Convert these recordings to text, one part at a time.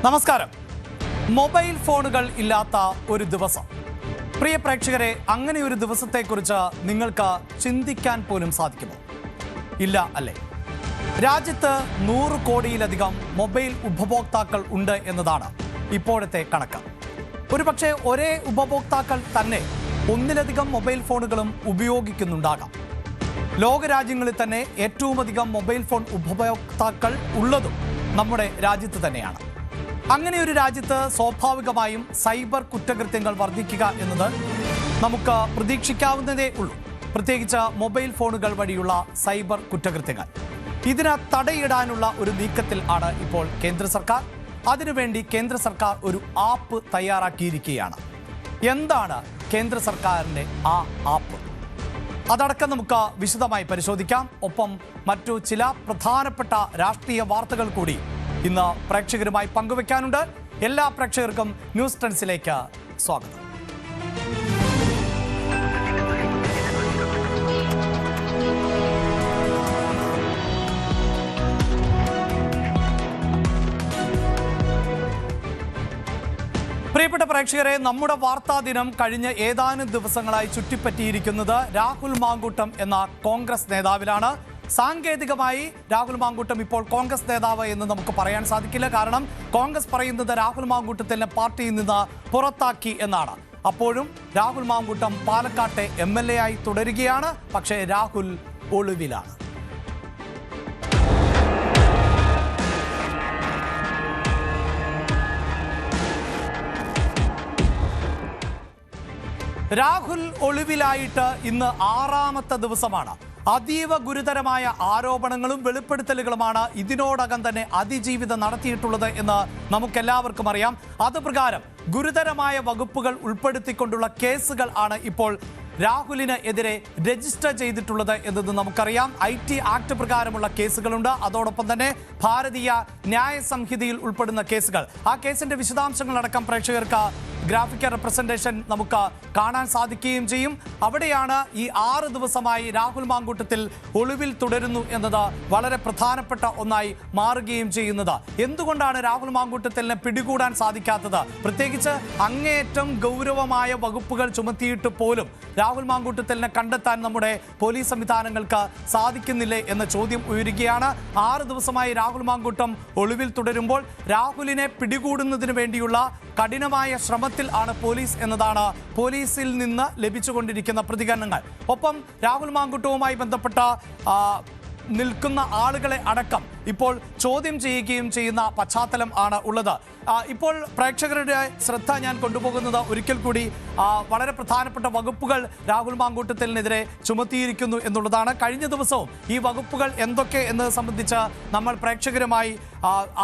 നമസ്കാരം. മൊബൈൽ ഫോണുകൾ ഇല്ലാത്ത ഒരു ദിവസം. പ്രിയ പ്രേക്ഷകരെ, അങ്ങനെ ഒരു ദിവസത്തെക്കുറിച്ച് നിങ്ങൾക്ക് ചിന്തിക്കാൻ പോലും സാധിക്കുമോ? ഇല്ല അല്ലേ? രാജ്യത്ത് 100 കോടിയിലധികം മൊബൈൽ ഉപഭോക്താക്കൾ ഉണ്ട് എന്നതാണ് ഇപ്പോഴത്തെ കണക്ക്. ഒരുപക്ഷെ ഒരേ ഉപഭോക്താക്കൾ തന്നെ ഒന്നിലധികം മൊബൈൽ ഫോണുകളും ഉപയോഗിക്കുന്നുണ്ടാകാം. ലോകരാജ്യങ്ങളിൽ തന്നെ ഏറ്റവും അധികം മൊബൈൽ ഫോൺ ഉപഭോക്താക്കൾ ഉള്ളതും നമ്മുടെ രാജ്യത്ത് തന്നെയാണ്. അങ്ങനെ ഒരു രാജ്യത്ത് സ്വാഭാവികമായും സൈബർ കുറ്റകൃത്യങ്ങൾ വർദ്ധിക്കുക എന്നത് നമുക്ക് പ്രതീക്ഷിക്കാവുന്നതേ ഉള്ളൂ. പ്രത്യേകിച്ച് മൊബൈൽ ഫോണുകൾ വഴിയുള്ള സൈബർ കുറ്റകൃത്യങ്ങൾ. ഇതിന് തടയിടാനുള്ള ഒരു നീക്കത്തിൽ ആണ് ഇപ്പോൾ കേന്ദ്ര സർക്കാർ. അതിനുവേണ്ടി കേന്ദ്ര സർക്കാർ ഒരു ആപ്പ് തയ്യാറാക്കിയിരിക്കുകയാണ്. എന്താണ് കേന്ദ്ര സർക്കാരിൻ്റെ ആ ആപ്പ്? അതടക്കം നമുക്ക് വിശദമായി പരിശോധിക്കാം. ഒപ്പം മറ്റു ചില പ്രധാനപ്പെട്ട രാഷ്ട്രീയ വാർത്തകൾ കൂടി ഇന്ന് പ്രേക്ഷകരുമായി പങ്കുവെക്കാനുണ്ട്. എല്ലാ പ്രേക്ഷകർക്കും ന്യൂസ് ട്രെൻഡ്സിലേക്ക് സ്വാഗതം. പ്രിയപ്പെട്ട പ്രേക്ഷകരെ, നമ്മുടെ വാർത്താ ദിനം കഴിഞ്ഞ ഏതാനും ദിവസങ്ങളായി ചുറ്റിപ്പറ്റിയിരിക്കുന്നത് രാഹുൽ മാങ്കൂട്ടം എന്ന കോൺഗ്രസ് നേതാവിലാണ്. സാങ്കേതികമായി രാഹുൽ മാങ്കൂട്ടം ഇപ്പോൾ കോൺഗ്രസ് നേതാവ് എന്ന് നമുക്ക് പറയാൻ സാധിക്കില്ല. കാരണം കോൺഗ്രസ് പറയുന്നത് രാഹുൽ മാങ്കൂട്ടത്തിനെ പാർട്ടിയിൽ നിന്ന് പുറത്താക്കി എന്നാണ്. അപ്പോഴും രാഹുൽ മാങ്കൂട്ടം പാലക്കാട്ടെ MLA ആയി തുടരുകയാണ്. പക്ഷേ രാഹുൽ ഒളിവിലാണ്. രാഹുൽ ഒളിവിലായിട്ട് ഇന്ന് 6ാമത്തെ ദിവസമാണ്. അതീവ ഗുരുതരമായ ആരോപണങ്ങളും വെളിപ്പെടുത്തലുകളുമാണ് ഇതിനോടകം തന്നെ അതിജീവിതം നടത്തിയിട്ടുള്ളത് എന്ന് നമുക്കെല്ലാവർക്കും അറിയാം. അതുപ്രകാരം ഗുരുതരമായ വകുപ്പുകൾ ഉൾപ്പെടുത്തിക്കൊണ്ടുള്ള കേസുകൾ ആണ് ഇപ്പോൾ രാഹുലിന് എതിരെ രജിസ്റ്റർ ചെയ്തിട്ടുള്ളത് എന്നത് നമുക്കറിയാം. IT ആക്ട് പ്രകാരമുള്ള കേസുകളുണ്ട്. അതോടൊപ്പം തന്നെ ഭാരതീയ ന്യായ സംഹിതയിൽ ഉൾപ്പെടുന്ന കേസുകൾ. ആ കേസിന്റെ വിശദാംശങ്ങളടക്കം പ്രേക്ഷകർക്ക് ഗ്രാഫിക്കൽ റെപ്രസെന്റേഷൻ നമുക്ക് കാണാൻ സാധിക്കുകയും ചെയ്യും. അവിടെയാണ് ഈ 6 ദിവസമായി രാഹുൽ മാങ്കൂട്ടത്തിൽ ഒളിവിൽ തുടരുന്നു എന്നത് വളരെ പ്രധാനപ്പെട്ട ഒന്നായി മാറുകയും ചെയ്യുന്നത്. എന്തുകൊണ്ടാണ് രാഹുൽ മാങ്കൂട്ടത്തിനെ പിടികൂടാൻ സാധിക്കാത്തത്? പ്രത്യേകിച്ച് അങ്ങേയറ്റം ഗൗരവമായ വകുപ്പുകൾ ചുമത്തിയിട്ട് പോലും രാഹുൽ മാങ്കൂട്ടത്തിനെ കണ്ടെത്താൻ നമ്മുടെ പോലീസ് സംവിധാനങ്ങൾക്ക് സാധിക്കുന്നില്ലേ എന്ന ചോദ്യം ഉയരുകയാണ്. 6 ദിവസമായി രാഹുൽ മാങ്കൂട്ടം ഒളിവിൽ തുടരുമ്പോൾ രാഹുലിനെ പിടികൂടുന്നതിന് വേണ്ടിയുള്ള കഠിനമായ ശ്രമത്തിൽ ആണ് പോലീസ് എന്നതാണ് പോലീസിൽ നിന്ന് ലഭിച്ചുകൊണ്ടിരിക്കുന്ന പ്രതികരണങ്ങൾ. ഒപ്പം രാഹുൽ മാങ്കൂട്ടവുമായി ബന്ധപ്പെട്ട നിൽക്കുന്ന ആളുകളെ അടക്കം ഇപ്പോൾ ചോദ്യം ചെയ്യുകയും ചെയ്യുന്ന പശ്ചാത്തലം ആണ് ഉള്ളത്. ഇപ്പോൾ പ്രേക്ഷകരുടെ ശ്രദ്ധ ഞാൻ കൊണ്ടുപോകുന്നത് ഒരിക്കൽ കൂടി വളരെ പ്രധാനപ്പെട്ട വകുപ്പുകൾ രാഹുൽ മാങ്കൂട്ടത്തിനെതിരെ ചുമത്തിയിരിക്കുന്നു എന്നുള്ളതാണ്. കഴിഞ്ഞ ദിവസവും ഈ വകുപ്പുകൾ എന്തൊക്കെ എന്നത് സംബന്ധിച്ച് നമ്മൾ പ്രേക്ഷകരുമായി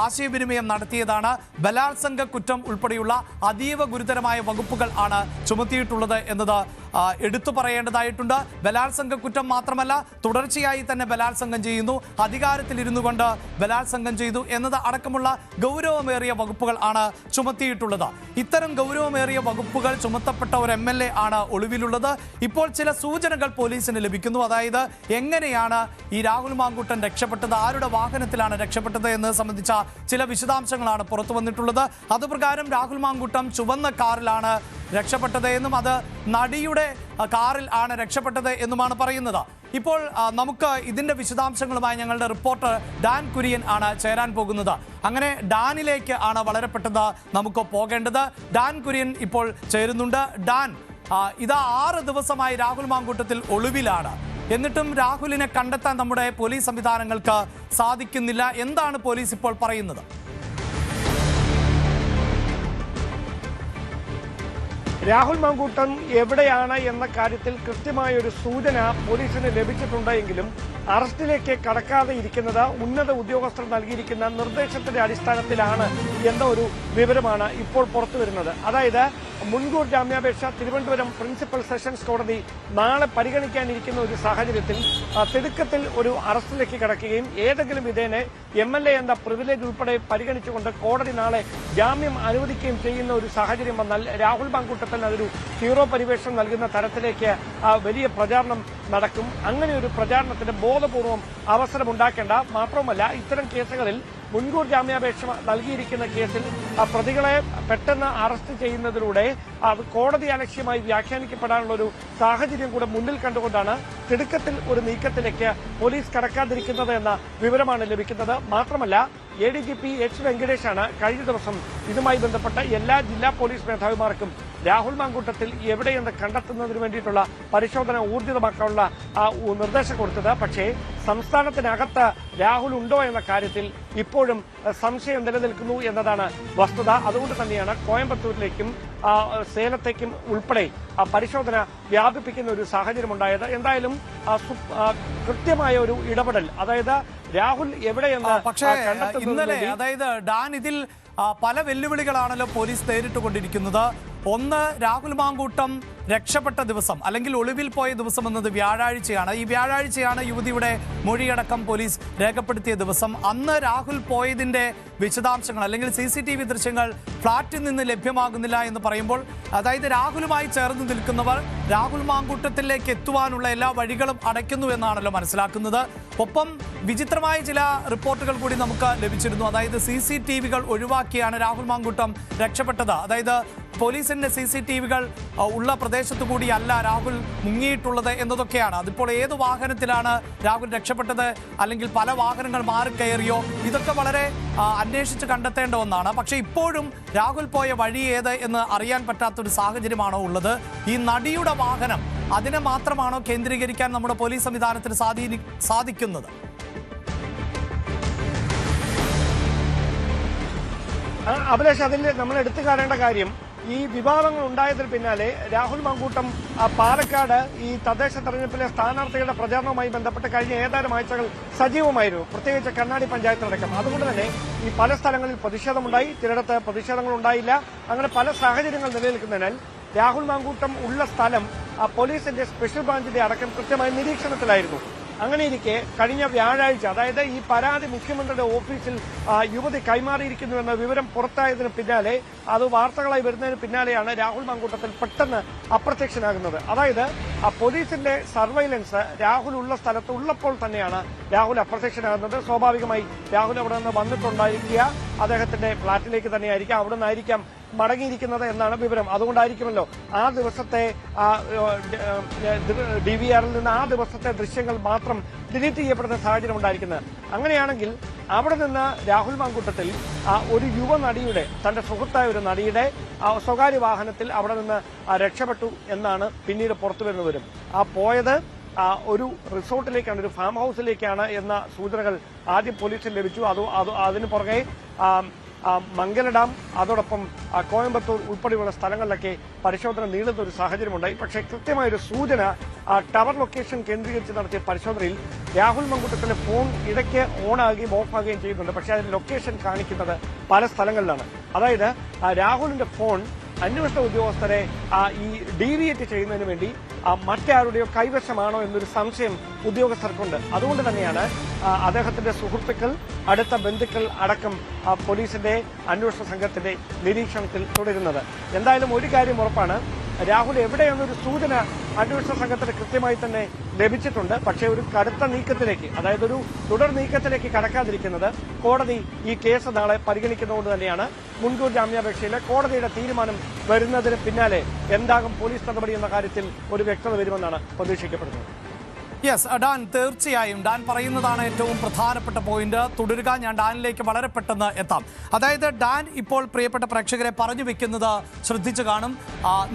ആശയവിനിമയം നടത്തിയതാണ്. ബലാത്സംഗ കുറ്റം ഉൾപ്പെടെയുള്ള അതീവ ഗുരുതരമായ വകുപ്പുകൾ ആണ് ചുമത്തിയിട്ടുള്ളത് എന്നത് എടുത്തു പറയേണ്ടതായിട്ടുണ്ട്. ബലാത്സംഗ കുറ്റം മാത്രമല്ല, തുടർച്ചയായി തന്നെ ബലാത്സംഗം ചെയ്യുന്നു, അധികാരത്തിലിരുന്നു കൊണ്ട് ബലാത്സംഗം ചെയ്തു എന്നത് അടക്കമുള്ള ഗൗരവമേറിയ വകുപ്പുകൾ ആണ് ചുമത്തിയിട്ടുള്ളത്. ഇത്തരം ഗൗരവമേറിയ വകുപ്പുകൾ ചുമത്തപ്പെട്ട ഒരു MLA ആണ് ഒളിവിലുള്ളത്. ഇപ്പോൾ ചില സൂചനകൾ പോലീസിന് ലഭിക്കുന്നു. അതായത് എങ്ങനെയാണ് ഈ രാഹുൽ മാങ്കൂട്ടൻ രക്ഷപ്പെട്ടത്, ആരുടെ വാഹനത്തിലാണ് രക്ഷപ്പെട്ടത് എന്നത് സംബന്ധിച്ച ചില വിശദാംശങ്ങളാണ് പുറത്തു വന്നിട്ടുള്ളത്. അതുപ്രകാരം രാഹുൽ മാങ്കൂട്ടം ചുവന്ന കാറിലാണ് രക്ഷപ്പെട്ടത് എന്നും അത് നടിയുടെ കാറിൽ ആണ് രക്ഷപ്പെട്ടത് എന്നുമാണ് പറയുന്നത്. ഇപ്പോൾ നമുക്ക് ഇതിന്റെ വിശദാംശങ്ങളുമായി ഞങ്ങളുടെ റിപ്പോർട്ടർ ഡാൻ കുര്യൻ ആണ് ചേരാൻ പോകുന്നത്. അങ്ങനെ ഡാനിലേക്ക് ആണ് വളരെ പെട്ടെന്ന് നമുക്ക് പോകേണ്ടത്. ഡാൻ കുര്യൻ ഇപ്പോൾ ചേരുന്നുണ്ട്. ഡാൻ, ഇതാ 6 ദിവസമായി രാഹുൽ മാങ്കൂട്ടത്തിൽ ഒളിവിലാണ്. എന്നിട്ടും രാഹുലിനെ കണ്ടെത്താൻ നമ്മുടെ പോലീസ് സംവിധാനങ്ങൾക്ക് സാധിക്കുന്നില്ല. എന്താണ് പോലീസ് ഇപ്പോൾ പറയുന്നത്? രാഹുൽ മാങ്കൂട്ടം എവിടെയാണ് എന്ന കാര്യത്തിൽ കൃത്യമായ ഒരു സൂചന പോലീസിന് ലഭിച്ചിട്ടുണ്ടെങ്കിലും അറസ്റ്റിലേക്ക് കടക്കാതെ ഇരിക്കുന്നത് ഉന്നത ഉദ്യോഗസ്ഥർ നൽകിയിരിക്കുന്ന നിർദ്ദേശത്തിന്റെ അടിസ്ഥാനത്തിലാണ് എന്ന ഒരു വിവരമാണ് ഇപ്പോൾ പുറത്തുവരുന്നത്. അതായത് മുൻകൂർ ജാമ്യാപേക്ഷ തിരുവനന്തപുരം പ്രിൻസിപ്പൽ സെഷൻസ് കോടതി നാളെ പരിഗണിക്കാനിരിക്കുന്ന ഒരു സാഹചര്യത്തിൽ തിടുക്കത്തിൽ ഒരു അറസ്റ്റിലേക്ക് കടക്കുകയും ഏതെങ്കിലും വിധേനെ MLA എന്ന പ്രിവിലേജ് ഉൾപ്പെടെ പരിഗണിച്ചുകൊണ്ട് കോടതി നാളെ ജാമ്യം അനുവദിക്കുകയും ചെയ്യുന്ന ഒരു സാഹചര്യം വന്നാൽ രാഹുൽ മാങ്കൂട്ടത്തിന് അതൊരു ഹീറോ പരിവേഷം നൽകുന്ന തരത്തിലേക്ക് വലിയ പ്രചാരണം നടക്കും. അങ്ങനെ ഒരു പ്രചാരണത്തിന് ബോധപൂർവം അവസരമുണ്ടാക്കേണ്ട. മാത്രമല്ല, ഇത്തരം കേസുകളിൽ മുൻകൂർ ജാമ്യാപേക്ഷ നൽകിയിരിക്കുന്ന കേസിൽ പ്രതികളെ പെട്ടെന്ന് അറസ്റ്റ് ചെയ്യുന്നതിലൂടെ അത് കോടതി അലക്ഷ്യമായി വ്യാഖ്യാനിക്കപ്പെടാനുള്ള ഒരു സാഹചര്യം കൂടെ മുന്നിൽ കണ്ടുകൊണ്ടാണ് തിടുക്കത്തിൽ ഒരു നീക്കത്തിലേക്ക് പോലീസ് കടക്കാതിരിക്കുന്നത് എന്ന വിവരമാണ് ലഭിക്കുന്നത്. മാത്രമല്ല ADGP എച്ച് വെങ്കടേഷാണ് കഴിഞ്ഞ ദിവസം ഇതുമായി ബന്ധപ്പെട്ട എല്ലാ ജില്ലാ പോലീസ് മേധാവിമാർക്കും രാഹുൽ മാങ്കൂട്ടത്തിൽ എവിടെയെന്ന് കണ്ടെത്തുന്നതിന് വേണ്ടിയിട്ടുള്ള പരിശോധന ഊർജിതമാക്കാനുള്ള നിർദ്ദേശം കൊടുത്തത്. പക്ഷേ സംസ്ഥാനത്തിനകത്ത് രാഹുൽ ഉണ്ടോ എന്ന കാര്യത്തിൽ ഇപ്പോഴും സംശയം നിലനിൽക്കുന്നു എന്നതാണ് വസ്തുത. അതുകൊണ്ട് തന്നെയാണ് കോയമ്പത്തൂരിലേക്കും സേലത്തേക്കും ഉൾപ്പെടെ പരിശോധന വ്യാപിപ്പിക്കുന്ന ഒരു സാഹചര്യമുണ്ടായത്. എന്തായാലും കൃത്യമായ ഒരു ഇടപെടൽ, അതായത് രാഹുൽ എവിടെയെന്ന് ഇന്നലെ അതായത് ഡാൻ ഇതിൽ പല വെല്ലുവിളികളാണല്ലോ പോലീസ് നേരിട്ടുകൊണ്ടിരിക്കുന്നത്. ഒന്ന്, രാഹുൽ മാങ്കൂട്ടം രക്ഷപ്പെട്ട ദിവസം അല്ലെങ്കിൽ ഒളിവിൽ പോയ ദിവസം എന്നത് വ്യാഴാഴ്ചയാണ്. ഈ വ്യാഴാഴ്ചയാണ് യുവതിയുടെ മൊഴിയടക്കം പോലീസ് രേഖപ്പെടുത്തിയ ദിവസം. അന്ന് രാഹുൽ പോയതിന്റെ വിശദാംശങ്ങൾ അല്ലെങ്കിൽ CCTV ദൃശ്യങ്ങൾ ഫ്ളാറ്റിൽ നിന്ന് ലഭ്യമാകുന്നില്ല എന്ന് പറയുമ്പോൾ, അതായത് രാഹുലുമായി ചേർന്ന് നിൽക്കുന്നവർ രാഹുൽ മാങ്കൂട്ടത്തിലേക്ക് എത്തുവാനുള്ള എല്ലാ വഴികളും അടയ്ക്കുന്നു എന്നാണല്ലോ മനസ്സിലാക്കുന്നത്. ഒപ്പം വിചിത്രമായ ചില റിപ്പോർട്ടുകൾ കൂടി നമുക്ക് ലഭിച്ചിരുന്നു. അതായത് CCTVകൾ ഒഴിവാക്കിയാണ് രാഹുൽ മാങ്കൂട്ടം രക്ഷപ്പെട്ടത്. അതായത് പോലീസിന്റെ CCTVകൾ ഉള്ള പ്രദേശത്തു കൂടിയല്ല രാഹുൽ മുങ്ങിയിട്ടുള്ളത് എന്നതൊക്കെയാണ്. അതിപ്പോൾ ഏത് വാഹനത്തിലാണ് രാഹുൽ രക്ഷപ്പെട്ടത്, അല്ലെങ്കിൽ പല വാഹനങ്ങൾ മാറിക്കയറിയോ, ഇതൊക്കെ വളരെ അന്വേഷിച്ച് കണ്ടെത്തേണ്ട ഒന്നാണ്. പക്ഷേ ഇപ്പോഴും രാഹുൽ പോയ വഴി ഏത് എന്ന് അറിയാൻ പറ്റാത്തൊരു സാഹചര്യമാണോ ഉള്ളത്? ഈ നടിയുടെ വാഹനം, അതിനെ മാത്രമാണോ കേന്ദ്രീകരിക്കാൻ നമ്മുടെ പോലീസ് സംവിധാനത്തിന് സാധിക്കുന്നത്? അഭിലാഷ്, അതിൽ നമ്മൾ എടുത്തു കാണേണ്ട കാര്യം, ഈ വിവാദങ്ങൾ ഉണ്ടായതിന് പിന്നാലെ രാഹുൽ മാങ്കൂട്ടം പാലക്കാട് ഈ തദ്ദേശ തെരഞ്ഞെടുപ്പിലെ സ്ഥാനാർത്ഥികളുടെ പ്രചാരണവുമായി ബന്ധപ്പെട്ട് കഴിഞ്ഞ ഏതാനും ആഴ്ചകൾ സജീവമായിരുന്നു, പ്രത്യേകിച്ച് കണ്ണാടി പഞ്ചായത്തിലടക്കം. അതുകൊണ്ട് തന്നെ ഈ പല സ്ഥലങ്ങളിൽ പ്രതിഷേധമുണ്ടായി, ചിലയിടത്ത് പ്രതിഷേധങ്ങൾ ഉണ്ടായില്ല. അങ്ങനെ പല സാഹചര്യങ്ങൾ നിലനിൽക്കുന്നതിനാൽ രാഹുൽ മാങ്കൂട്ടം ഉള്ള സ്ഥലം പോലീസിന്റെ സ്പെഷ്യൽ ബ്രാഞ്ചിന്റെ അടക്കം കൃത്യമായ നിരീക്ഷണത്തിലായിരുന്നു. അങ്ങനെയിരിക്കെ കഴിഞ്ഞ വ്യാഴാഴ്ച, അതായത് ഈ പരാതി മുഖ്യമന്ത്രിയുടെ ഓഫീസിൽ യുവതി കൈമാറിയിരിക്കുന്നുവെന്ന വിവരം പുറത്തായതിന് പിന്നാലെ, അത് വാർത്തകളായി വരുന്നതിന് പിന്നാലെയാണ് രാഹുൽ മാങ്കൂട്ടത്തിൽ പെട്ടെന്ന് അപ്രത്യക്ഷനാകുന്നത്. അതായത് പോലീസിന്റെ സർവൈലൻസ് രാഹുൽ ഉള്ള സ്ഥലത്ത് ഉള്ളപ്പോൾ തന്നെയാണ് രാഹുൽ അപ്രത്യക്ഷനാകുന്നത്. സ്വാഭാവികമായി രാഹുൽ അവിടെ നിന്ന് വന്നിട്ടുണ്ടായിരിക്കുക അദ്ദേഹത്തിന്റെ ഫ്ളാറ്റിലേക്ക് തന്നെയായിരിക്കാം, അവിടെ നിന്നായിരിക്കാം മടങ്ങിയിരിക്കുന്നത് എന്നാണ് വിവരം. അതുകൊണ്ടായിരിക്കുമല്ലോ ആ ദിവസത്തെ DVRൽ നിന്ന് ആ ദിവസത്തെ ദൃശ്യങ്ങൾ മാത്രം ഡിലീറ്റ് ചെയ്യപ്പെടുന്ന സാഹചര്യം ഉണ്ടായിരിക്കുന്നത്. അങ്ങനെയാണെങ്കിൽ അവിടെ നിന്ന് രാഹുൽ മാങ്കൂട്ടത്തിൽ ഒരു യുവനടിയുടെ, തന്റെ സുഹൃത്തായ ഒരു നടിയുടെ സ്വകാര്യ വാഹനത്തിൽ അവിടെ നിന്ന് രക്ഷപ്പെട്ടു എന്നാണ് പിന്നീട് പുറത്തുവരുന്ന വിവരം. പോയത് ഒരു റിസോർട്ടിലേക്കാണ്, ഒരു ഫാം ഹൌസിലേക്കാണ് എന്ന സൂചനകൾ ആദ്യം പോലീസിൽ ലഭിച്ചു. അതിനു പുറകെ മംഗല ഡാം, അതോടൊപ്പം കോയമ്പത്തൂർ ഉൾപ്പെടെയുള്ള സ്ഥലങ്ങളിലൊക്കെ പരിശോധന നീളുന്ന ഒരു സാഹചര്യമുണ്ടായി. പക്ഷേ കൃത്യമായൊരു സൂചന ടവർ ലൊക്കേഷൻ കേന്ദ്രീകരിച്ച് നടത്തിയ പരിശോധനയിൽ രാഹുൽ മാങ്കൂട്ടത്തിന്റെ ഫോൺ ഇടയ്ക്ക് ഓണാകുകയും ഓഫാകുകയും ചെയ്യുന്നുണ്ട്. പക്ഷേ അതിന്റെ ലൊക്കേഷൻ കാണിക്കുന്നത് പല സ്ഥലങ്ങളിലാണ്. അതായത് രാഹുലിന്റെ ഫോൺ അന്വേഷണ ഉദ്യോഗസ്ഥരെ ഈ ഡീവിയേറ്റ് ചെയ്യുന്നതിന് വേണ്ടി മറ്റാരുടെയോ കൈവശമാണോ എന്നൊരു സംശയം ഉദ്യോഗസ്ഥർക്കുണ്ട്. അതുകൊണ്ട് തന്നെയാണ് അദ്ദേഹത്തിന്റെ സുഹൃത്തുക്കൾ, അടുത്ത ബന്ധുക്കൾ അടക്കം പോലീസിന്റെ അന്വേഷണ സംഘത്തിന്റെ നിരീക്ഷണത്തിൽ തുടരുന്നത്. എന്തായാലും ഒരു കാര്യം ഉറപ്പാണ്, രാഹുൽ എവിടെയെന്നൊരു സൂചന അന്വേഷണ സംഘത്തിന് കൃത്യമായി തന്നെ ലഭിച്ചിട്ടുണ്ട്. പക്ഷേ ഒരു കടുത്ത നീക്കത്തിലേക്ക്, അതായത് ഒരു തുടർ നീക്കത്തിലേക്ക് കടക്കാതിരിക്കുന്നത് കോടതി ഈ കേസ് നാളെ പരിഗണിക്കുന്നതുകൊണ്ട് തന്നെയാണ്. മുൻകൂർ ജാമ്യാപേക്ഷയിലെ കോടതിയുടെ തീരുമാനം വരുന്നതിന് പിന്നാലെ എന്താകും പോലീസ് നടപടി എന്ന കാര്യത്തിൽ ഒരു വ്യക്തത വരുമെന്നാണ് പ്രതീക്ഷിക്കപ്പെടുന്നത്. യെസ് ഡാൻ, തീർച്ചയായും ഡാൻ പറയുന്നതാണ് ഏറ്റവും പ്രധാനപ്പെട്ട പോയിന്റ്. തുടരുക, ഞാൻ ഡാനിലേക്ക് വളരെ പെട്ടെന്ന് എത്താം. അതായത് ഡാൻ ഇപ്പോൾ പ്രിയപ്പെട്ട പ്രേക്ഷകരെ പറഞ്ഞു വെക്കുന്നത് ശ്രദ്ധിച്ചു കാണും.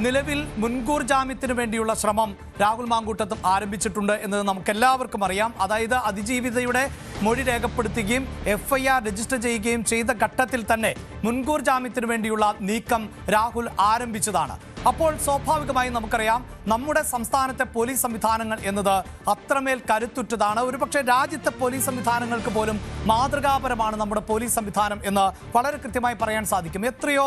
നിലവിൽ മുൻകൂർ ജാമ്യത്തിന് വേണ്ടിയുള്ള ശ്രമം രാഹുൽ മാങ്കൂട്ടത്തും ആരംഭിച്ചിട്ടുണ്ട് എന്നത് നമുക്കെല്ലാവർക്കും അറിയാം. അതായത് അതിജീവിതയുടെ മൊഴി രേഖപ്പെടുത്തുകയും FIR രജിസ്റ്റർ ചെയ്യുകയും ചെയ്ത ഘട്ടത്തിൽ തന്നെ മുൻകൂർ ജാമ്യത്തിന് വേണ്ടിയുള്ള നീക്കം രാഹുൽ ആരംഭിച്ചതാണ്. അപ്പോൾ സ്വാഭാവികമായും നമുക്കറിയാം, നമ്മുടെ സംസ്ഥാനത്തെ പോലീസ് സംവിധാനങ്ങൾ എന്നത് അത്രമേൽ കരുത്തുറ്റതാണ്. ഒരുപക്ഷെ രാജ്യത്തെ പോലീസ് സംവിധാനങ്ങൾക്ക് പോലും മാതൃകാപരമാണ് നമ്മുടെ പോലീസ് സംവിധാനം എന്ന് വളരെ കൃത്യമായി പറയാൻ സാധിക്കും. എത്രയോ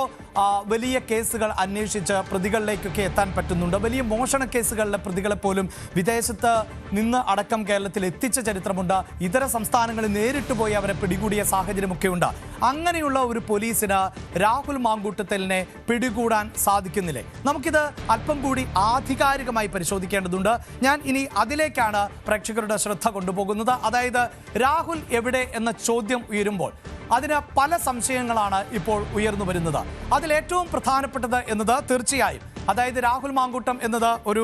വലിയ കേസുകൾ അന്വേഷിച്ച് പ്രതികളിലേക്കൊക്കെ എത്താൻ പറ്റുന്നുണ്ട്. വലിയ മോഷണ കേസുകളിലെ പ്രതികളെ പോലും വിദേശത്ത് നിന്ന് അടക്കം കേരളത്തിൽ എത്തിച്ച ചരിത്രമുണ്ട്. ഇതര സംസ്ഥാനങ്ങളിൽ നേരിട്ട് പോയി അവരെ പിടികൂടിയ സാഹചര്യമൊക്കെ ഉണ്ട്. അങ്ങനെയുള്ള ഒരു പോലീസിന് രാഹുൽ മാങ്കൂട്ടത്തിലിനെ പിടികൂടാൻ സാധിക്കുന്നില്ലേ? നമുക്കിത് അല്പം കൂടി ആധികാരിക വൈകാരികമായി പരിശോധിക്കേണ്ടതുണ്ട്. ഞാൻ ഇനി അതിലേക്കാണ് പ്രേക്ഷകരുടെ ശ്രദ്ധ കൊണ്ടുപോകുന്നത്. അതായത് രാഹുൽ എവിടെ എന്ന ചോദ്യം ഉയരുമ്പോൾ അതിന് പല സംശയങ്ങളാണ് ഇപ്പോൾ ഉയർന്നു വരുന്നത്. അതിലേറ്റവും പ്രധാനപ്പെട്ടത് എന്നത് തീർച്ചയായും അതായത് രാഹുൽ മാങ്കൂട്ടം എന്നത് ഒരു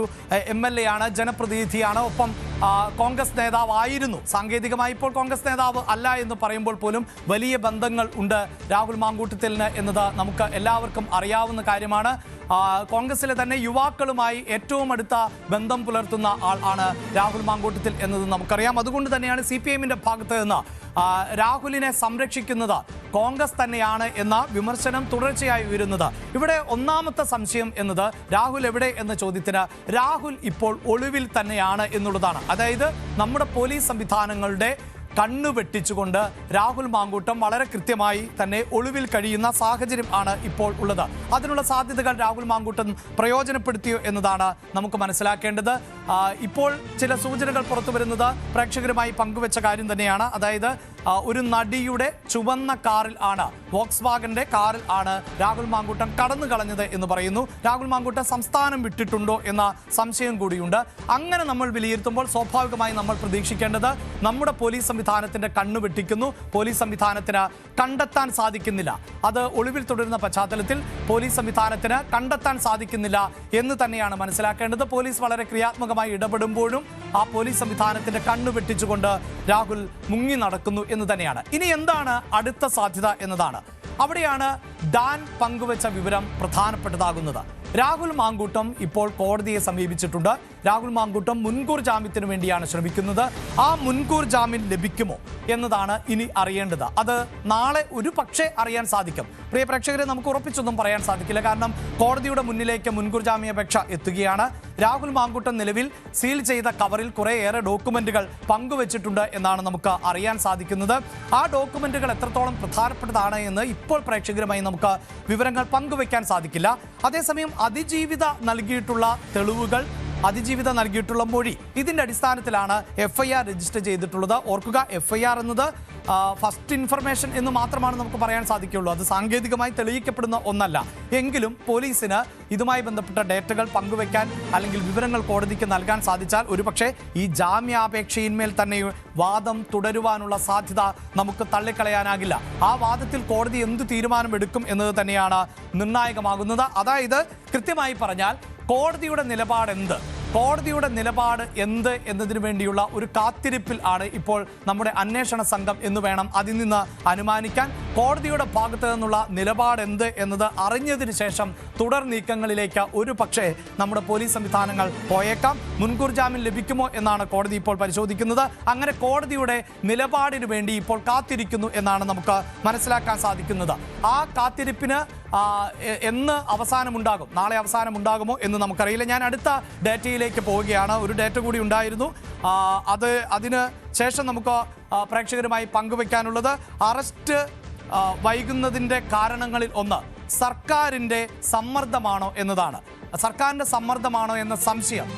MLA ആണ്, ജനപ്രതിനിധിയാണ്, ഒപ്പം കോൺഗ്രസ് നേതാവായിരുന്നു. സാങ്കേതികമായി ഇപ്പോൾ കോൺഗ്രസ് നേതാവ് അല്ല എന്ന് പറയുമ്പോൾ പോലും വലിയ ബന്ധങ്ങൾ ഉണ്ട് രാഹുൽ മാങ്കൂട്ടത്തിന് എന്നത് നമുക്ക് എല്ലാവർക്കും അറിയാവുന്ന കാര്യമാണ്. കോൺഗ്രസിലെ തന്നെ യുവാക്കളുമായി ഏറ്റവും അടുത്ത ബന്ധം പുലർത്തുന്ന ആൾ ആണ് രാഹുൽ മാങ്കൂട്ടത്തിൽ എന്നത് നമുക്കറിയാം. അതുകൊണ്ട് തന്നെയാണ് CPIM-ന്റെ ഭാഗത്ത് നിന്ന് രാഹുലിനെ സംരക്ഷിക്കുന്നത് കോൺഗ്രസ് തന്നെയാണ് എന്ന വിമർശനം തുടർച്ചയായി ഉയരുന്നത്. ഇവിടെ ഒന്നാമത്തെ സംശയം എന്നത് രാഹുൽ എവിടെ എന്ന ചോദ്യത്തിന് രാഹുൽ ഇപ്പോൾ ഒളിവിൽ തന്നെയാണ് എന്നുള്ളതാണ്. അതായത് നമ്മുടെ പോലീസ് സംവിധാനങ്ങളുടെ കണ്ണു വെട്ടിച്ചുകൊണ്ട് രാഹുൽ മാങ്കൂട്ടം വളരെ കൃത്യമായി തന്നെ ഒളിവിൽ കഴിയുന്ന സാഹചര്യം ആണ് ഇപ്പോൾ ഉള്ളത്. അതിനുള്ള സാധ്യതകൾ രാഹുൽ മാങ്കൂട്ടം പ്രയോജനപ്പെടുത്തിയോ എന്നതാണ് നമുക്ക് മനസ്സിലാക്കേണ്ടത്. ഇപ്പോൾ ചില സൂചനകൾ പുറത്തു വരുന്നത് പ്രേക്ഷകരുമായി പങ്കുവെച്ച കാര്യം തന്നെയാണ്. അതായത് ഒരു നടിയുടെ ചുവന്ന കാറിൽ ആണ്, വോക്സ്വാഗന്റെ കാറിൽ ആണ് രാഹുൽ മാങ്കൂട്ടം കടന്നു കളഞ്ഞത് എന്ന് പറയുന്നു. രാഹുൽ മാങ്കൂട്ടം സംസ്ഥാനം വിട്ടിട്ടുണ്ടോ എന്ന സംശയം കൂടിയുണ്ട്. അങ്ങനെ നമ്മൾ വിലയിരുത്തുമ്പോൾ സ്വാഭാവികമായി നമ്മൾ പ്രതീക്ഷിക്കേണ്ടത് നമ്മുടെ പോലീസ് സംവിധാനത്തിന്റെ കണ്ണു വെട്ടിക്കുന്നു, പോലീസ് സംവിധാനത്തിന് കണ്ടെത്താൻ സാധിക്കുന്നില്ല. അത് ഒളിവിൽ തുടരുന്ന പശ്ചാത്തലത്തിൽ പോലീസ് സംവിധാനത്തിന് കണ്ടെത്താൻ സാധിക്കുന്നില്ല എന്ന് തന്നെയാണ് മനസ്സിലാക്കേണ്ടത്. പോലീസ് വളരെ ക്രിയാത്മകമായി ഇടപെടുമ്പോഴും ആ പോലീസ് സംവിധാനത്തിന്റെ കണ്ണു വെട്ടിച്ചുകൊണ്ട് രാഹുൽ മുങ്ങി നടക്കുന്നു എന്ന് തന്നെയാണ്. ഇനി എന്താണ് അടുത്ത സാധ്യത എന്നതാണ്. അവിടെയാണ് ഡാൻ പങ്കുവച്ച വിവരം പ്രധാനപ്പെട്ടതാകുന്നത്. രാഹുൽ മാങ്കൂട്ടം ഇപ്പോൾ കോടതിയെ സമീപിച്ചിട്ടുണ്ട്. രാഹുൽ മാങ്കൂട്ടം മുൻകൂർ ജാമ്യത്തിന് വേണ്ടിയാണ് ശ്രമിക്കുന്നത്. ആ മുൻകൂർ ജാമ്യം ലഭിക്കുമോ എന്നതാണ് ഇനി അറിയേണ്ടത്. അത് നാളെ ഒരു പക്ഷേ അറിയാൻ സാധിക്കും. പ്രിയ പ്രേക്ഷകരെ, നമുക്ക് ഉറപ്പിച്ചൊന്നും പറയാൻ സാധിക്കില്ല. കാരണം കോടതിയുടെ മുന്നിലേക്ക് മുൻകൂർ ജാമ്യാപേക്ഷ എത്തുകയാണ്. രാഹുൽ മാങ്കൂട്ടം നിലവിൽ സീൽ ചെയ്ത കവറിൽ കുറേയേറെ ഡോക്യുമെന്റുകൾ പങ്കുവച്ചിട്ടുണ്ട് എന്നാണ് നമുക്ക് അറിയാൻ സാധിക്കുന്നത്. ആ ഡോക്യുമെന്റുകൾ എത്രത്തോളം പ്രധാനപ്പെട്ടതാണ് എന്ന് ഇപ്പോൾ പ്രേക്ഷകരുമായി നമുക്ക് വിവരങ്ങൾ പങ്കുവയ്ക്കാൻ സാധിക്കില്ല. അതേസമയം അതിജീവിത നൽകിയിട്ടുള്ള തെളിവുകൾ, അതിജീവിത നൽകിയിട്ടുള്ള മൊഴി, ഇതിന്റെ അടിസ്ഥാനത്തിലാണ് FIR രജിസ്റ്റർ ചെയ്തിട്ടുള്ളത്. ഓർക്കുക, FIR എന്നത് ഫസ്റ്റ് ഇൻഫർമേഷൻ എന്ന് മാത്രമാണ് നമുക്ക് പറയാൻ സാധിക്കുള്ളൂ. അത് സാങ്കേതികമായി തെളിയിക്കപ്പെടുന്ന ഒന്നല്ല. എങ്കിലും പോലീസിന് ഇതുമായി ബന്ധപ്പെട്ട ഡേറ്റകൾ പങ്കുവെക്കാൻ അല്ലെങ്കിൽ വിവരങ്ങൾ കോടതിക്ക് നൽകാൻ സാധിച്ചാൽ ഒരുപക്ഷെ ഈ ജാമ്യാപേക്ഷയിന്മേൽ തന്നെ വാദം തുടരുവാനുള്ള സാധ്യത നമുക്ക് തള്ളിക്കളയാനാകില്ല. ആ വാദത്തിൽ കോടതി എന്ത് തീരുമാനമെടുക്കും എന്നത് തന്നെയാണ് നിർണായകമാകുന്നത്. അതായത് കൃത്യമായി പറഞ്ഞാൽ കോടതിയുടെ നിലപാട് എന്ത് എന്നതിനു വേണ്ടിയുള്ള ഒരു കാത്തിരിപ്പിൽ ആണ് ഇപ്പോൾ നമ്മുടെ അന്വേഷണ സംഘം എന്ന് വേണം അതിൽ നിന്ന് അനുമാനിക്കാൻ. കോടതിയുടെ ഭാഗത്ത് നിന്നുള്ള നിലപാട് എന്ത് എന്നത് അറിഞ്ഞതിന് ശേഷം തുടർ നീക്കങ്ങളിലേക്ക് ഒരു പക്ഷേ നമ്മുടെ പോലീസ് സംവിധാനങ്ങൾ പോയേക്കാം. മുൻകൂർ ജാമ്യം ലഭിക്കുമോ എന്നാണ് കോടതി ഇപ്പോൾ പരിശോധിക്കുന്നത്. അങ്ങനെ കോടതിയുടെ നിലപാടിന് വേണ്ടി ഇപ്പോൾ കാത്തിരിക്കുന്നു എന്നാണ് നമുക്ക് മനസ്സിലാക്കാൻ സാധിക്കുന്നത്. ആ കാത്തിരിപ്പിന് എന്ന് അവസാനമുണ്ടാകും, നാളെ അവസാനമുണ്ടാകുമോ എന്ന് നമുക്കറിയില്ല. ഞാൻ അടുത്ത ഡേറ്റയിലേക്ക് പോവുകയാണ്. ഒരു ഡേറ്റ കൂടി ഉണ്ടായിരുന്നു, അതിന് ശേഷം നമുക്ക് പ്രേക്ഷകരുമായി പങ്കുവെക്കാനുള്ളത് അറസ്റ്റ് വൈകുന്നതിൻ്റെ കാരണങ്ങളിൽ ഒന്ന് സർക്കാരിൻ്റെ സമ്മർദ്ദമാണോ എന്നതാണ്. സർക്കാരിൻ്റെ സമ്മർദ്ദമാണോ എന്ന സംശയം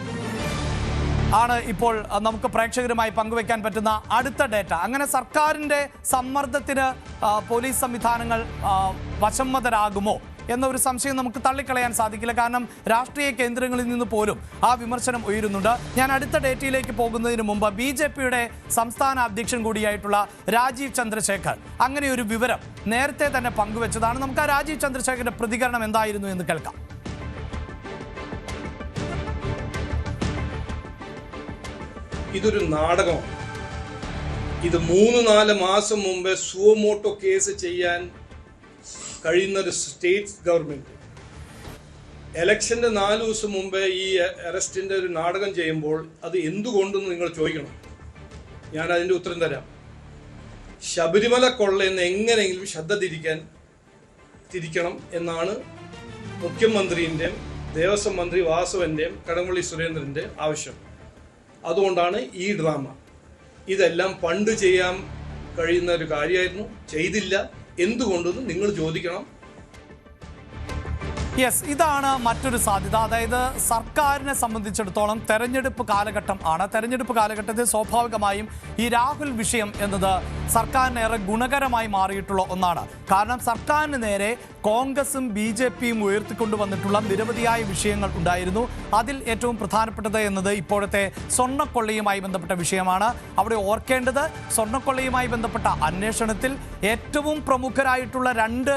ആണ് ഇപ്പോൾ നമുക്ക് പ്രേക്ഷകരുമായി പങ്കുവെക്കാൻ പറ്റുന്ന അടുത്ത ഡേറ്റ. അങ്ങനെ സർക്കാരിൻ്റെ സമ്മർദ്ദത്തിന് പോലീസ് സംവിധാനങ്ങൾ വശംവദരാകുമോ എന്നൊരു സംശയം നമുക്ക് തള്ളിക്കളയാൻ സാധിക്കില്ല. കാരണം രാഷ്ട്രീയ കേന്ദ്രങ്ങളിൽ നിന്ന് പോലും ആ വിമർശനം ഉയരുന്നുണ്ട്. ഞാൻ അടുത്ത ഡേറ്റയിലേക്ക് പോകുന്നതിന് മുമ്പ് BJPയുടെ സംസ്ഥാന അധ്യക്ഷൻ കൂടിയായിട്ടുള്ള രാജീവ് ചന്ദ്രശേഖർ അങ്ങനെ ഒരു വിവരം നേരത്തെ തന്നെ പങ്കുവെച്ചതാണ്. നമുക്ക് ആ രാജീവ് ചന്ദ്രശേഖറിന്റെ പ്രതികരണം എന്തായിരുന്നു എന്ന് കേൾക്കാം. ഇതൊരു നാടകമാണ്. ഇത് 3-4 മാസം മുമ്പേ സുവമോട്ടോ കേസ് ചെയ്യാൻ കഴിയുന്ന ഒരു സ്റ്റേറ്റ് ഗവൺമെന്റ് എലക്ഷന്റെ 4 ദിവസം മുമ്പേ ഈ അറസ്റ്റിന്റെ ഒരു നാടകം ചെയ്യുമ്പോൾ അത് എന്തുകൊണ്ടെന്ന് നിങ്ങൾ ചോദിക്കണം. ഞാൻ അതിന്റെ ഉത്തരം തരാം. ശബരിമല കൊള്ളയെന്ന് എങ്ങനെയെങ്കിലും ശ്രദ്ധ തിരിക്കണം എന്നാണ് മുഖ്യമന്ത്രിൻ്റെയും ദേവസ്വം മന്ത്രി വാസവന്റെയും കടകംപള്ളി സുരേന്ദ്രന്റെ ആവശ്യം. അതുകൊണ്ടാണ് ഈ ഡ്രാമ. ഇതെല്ലാം പണ്ട് ചെയ്യാൻ കഴിയുന്ന ഒരു കാര്യമായിരുന്നു, ചെയ്തില്ല. എന്തുകൊണ്ടെന്ന് നിങ്ങൾ ചോദിക്കണം. യെസ്, ഇതാണ് മറ്റൊരു സാധ്യത. അതായത് സർക്കാരിനെ സംബന്ധിച്ചിടത്തോളം തെരഞ്ഞെടുപ്പ് കാലഘട്ടം ആണ്. തെരഞ്ഞെടുപ്പ് കാലഘട്ടത്തിൽ സ്വാഭാവികമായും ഈ രാഹുൽ വിഷയം എന്നത് സർക്കാരിന് ഏറെ ഗുണകരമായി മാറിയിട്ടുള്ള ഒന്നാണ്. കാരണം സർക്കാരിന് നേരെ കോൺഗ്രസും BJPയും ഉയർത്തിക്കൊണ്ടുവന്നിട്ടുള്ള നിരവധിയായ വിഷയങ്ങൾ ഉണ്ടായിരുന്നു. അതിൽ ഏറ്റവും പ്രധാനപ്പെട്ടത് എന്നത് ഇപ്പോഴത്തെ സ്വർണ്ണക്കൊള്ളയുമായി ബന്ധപ്പെട്ട വിഷയമാണ്. അവിടെ ഓർക്കേണ്ടത്, സ്വർണ്ണക്കൊള്ളയുമായി ബന്ധപ്പെട്ട അന്വേഷണത്തിൽ ഏറ്റവും പ്രമുഖരായിട്ടുള്ള 2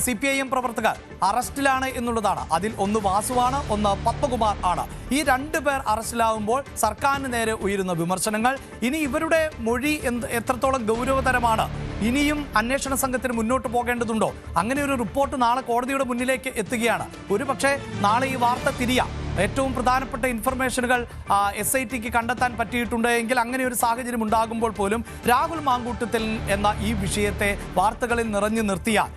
CPIM പ്രവർത്തകർ അറസ്റ്റിലാണ് എന്നുള്ളതാണ്. അതിൽ ഒന്ന് വാസുവാണ്, ഒന്ന് പത്മകുമാർ ആണ്. ഈ 2 പേർ അറസ്റ്റിലാവുമ്പോൾ സർക്കാരിന് നേരെ ഉയരുന്ന വിമർശനങ്ങൾ, ഇനി ഇവരുടെ മൊഴി എത്രത്തോളം ഗൗരവതരമാണ്, ഇനിയും അന്വേഷണ സംഘത്തിന് മുന്നോട്ട് പോകേണ്ടതുണ്ടോ? അങ്ങനെ ഒരു റിപ്പോർട്ട് നാളെ കോടതിയുടെ മുന്നിലേക്ക് എത്തുകയാണ്. ഒരുപക്ഷെ നാളെ ഈ വാർത്ത തിരിയാം. ഏറ്റവും പ്രധാനപ്പെട്ട ഇൻഫർമേഷനുകൾ SITക്ക് കണ്ടെത്താൻ പറ്റിയിട്ടുണ്ട് എങ്കിൽ അങ്ങനെ ഒരു സാഹചര്യം ഉണ്ടാകുമ്പോൾ പോലും രാഹുൽ മാങ്കൂട്ടത്തിൽ എന്ന ഈ വിഷയത്തെ വാർത്തകളിൽ നിറഞ്ഞു നിർത്തിയാൽ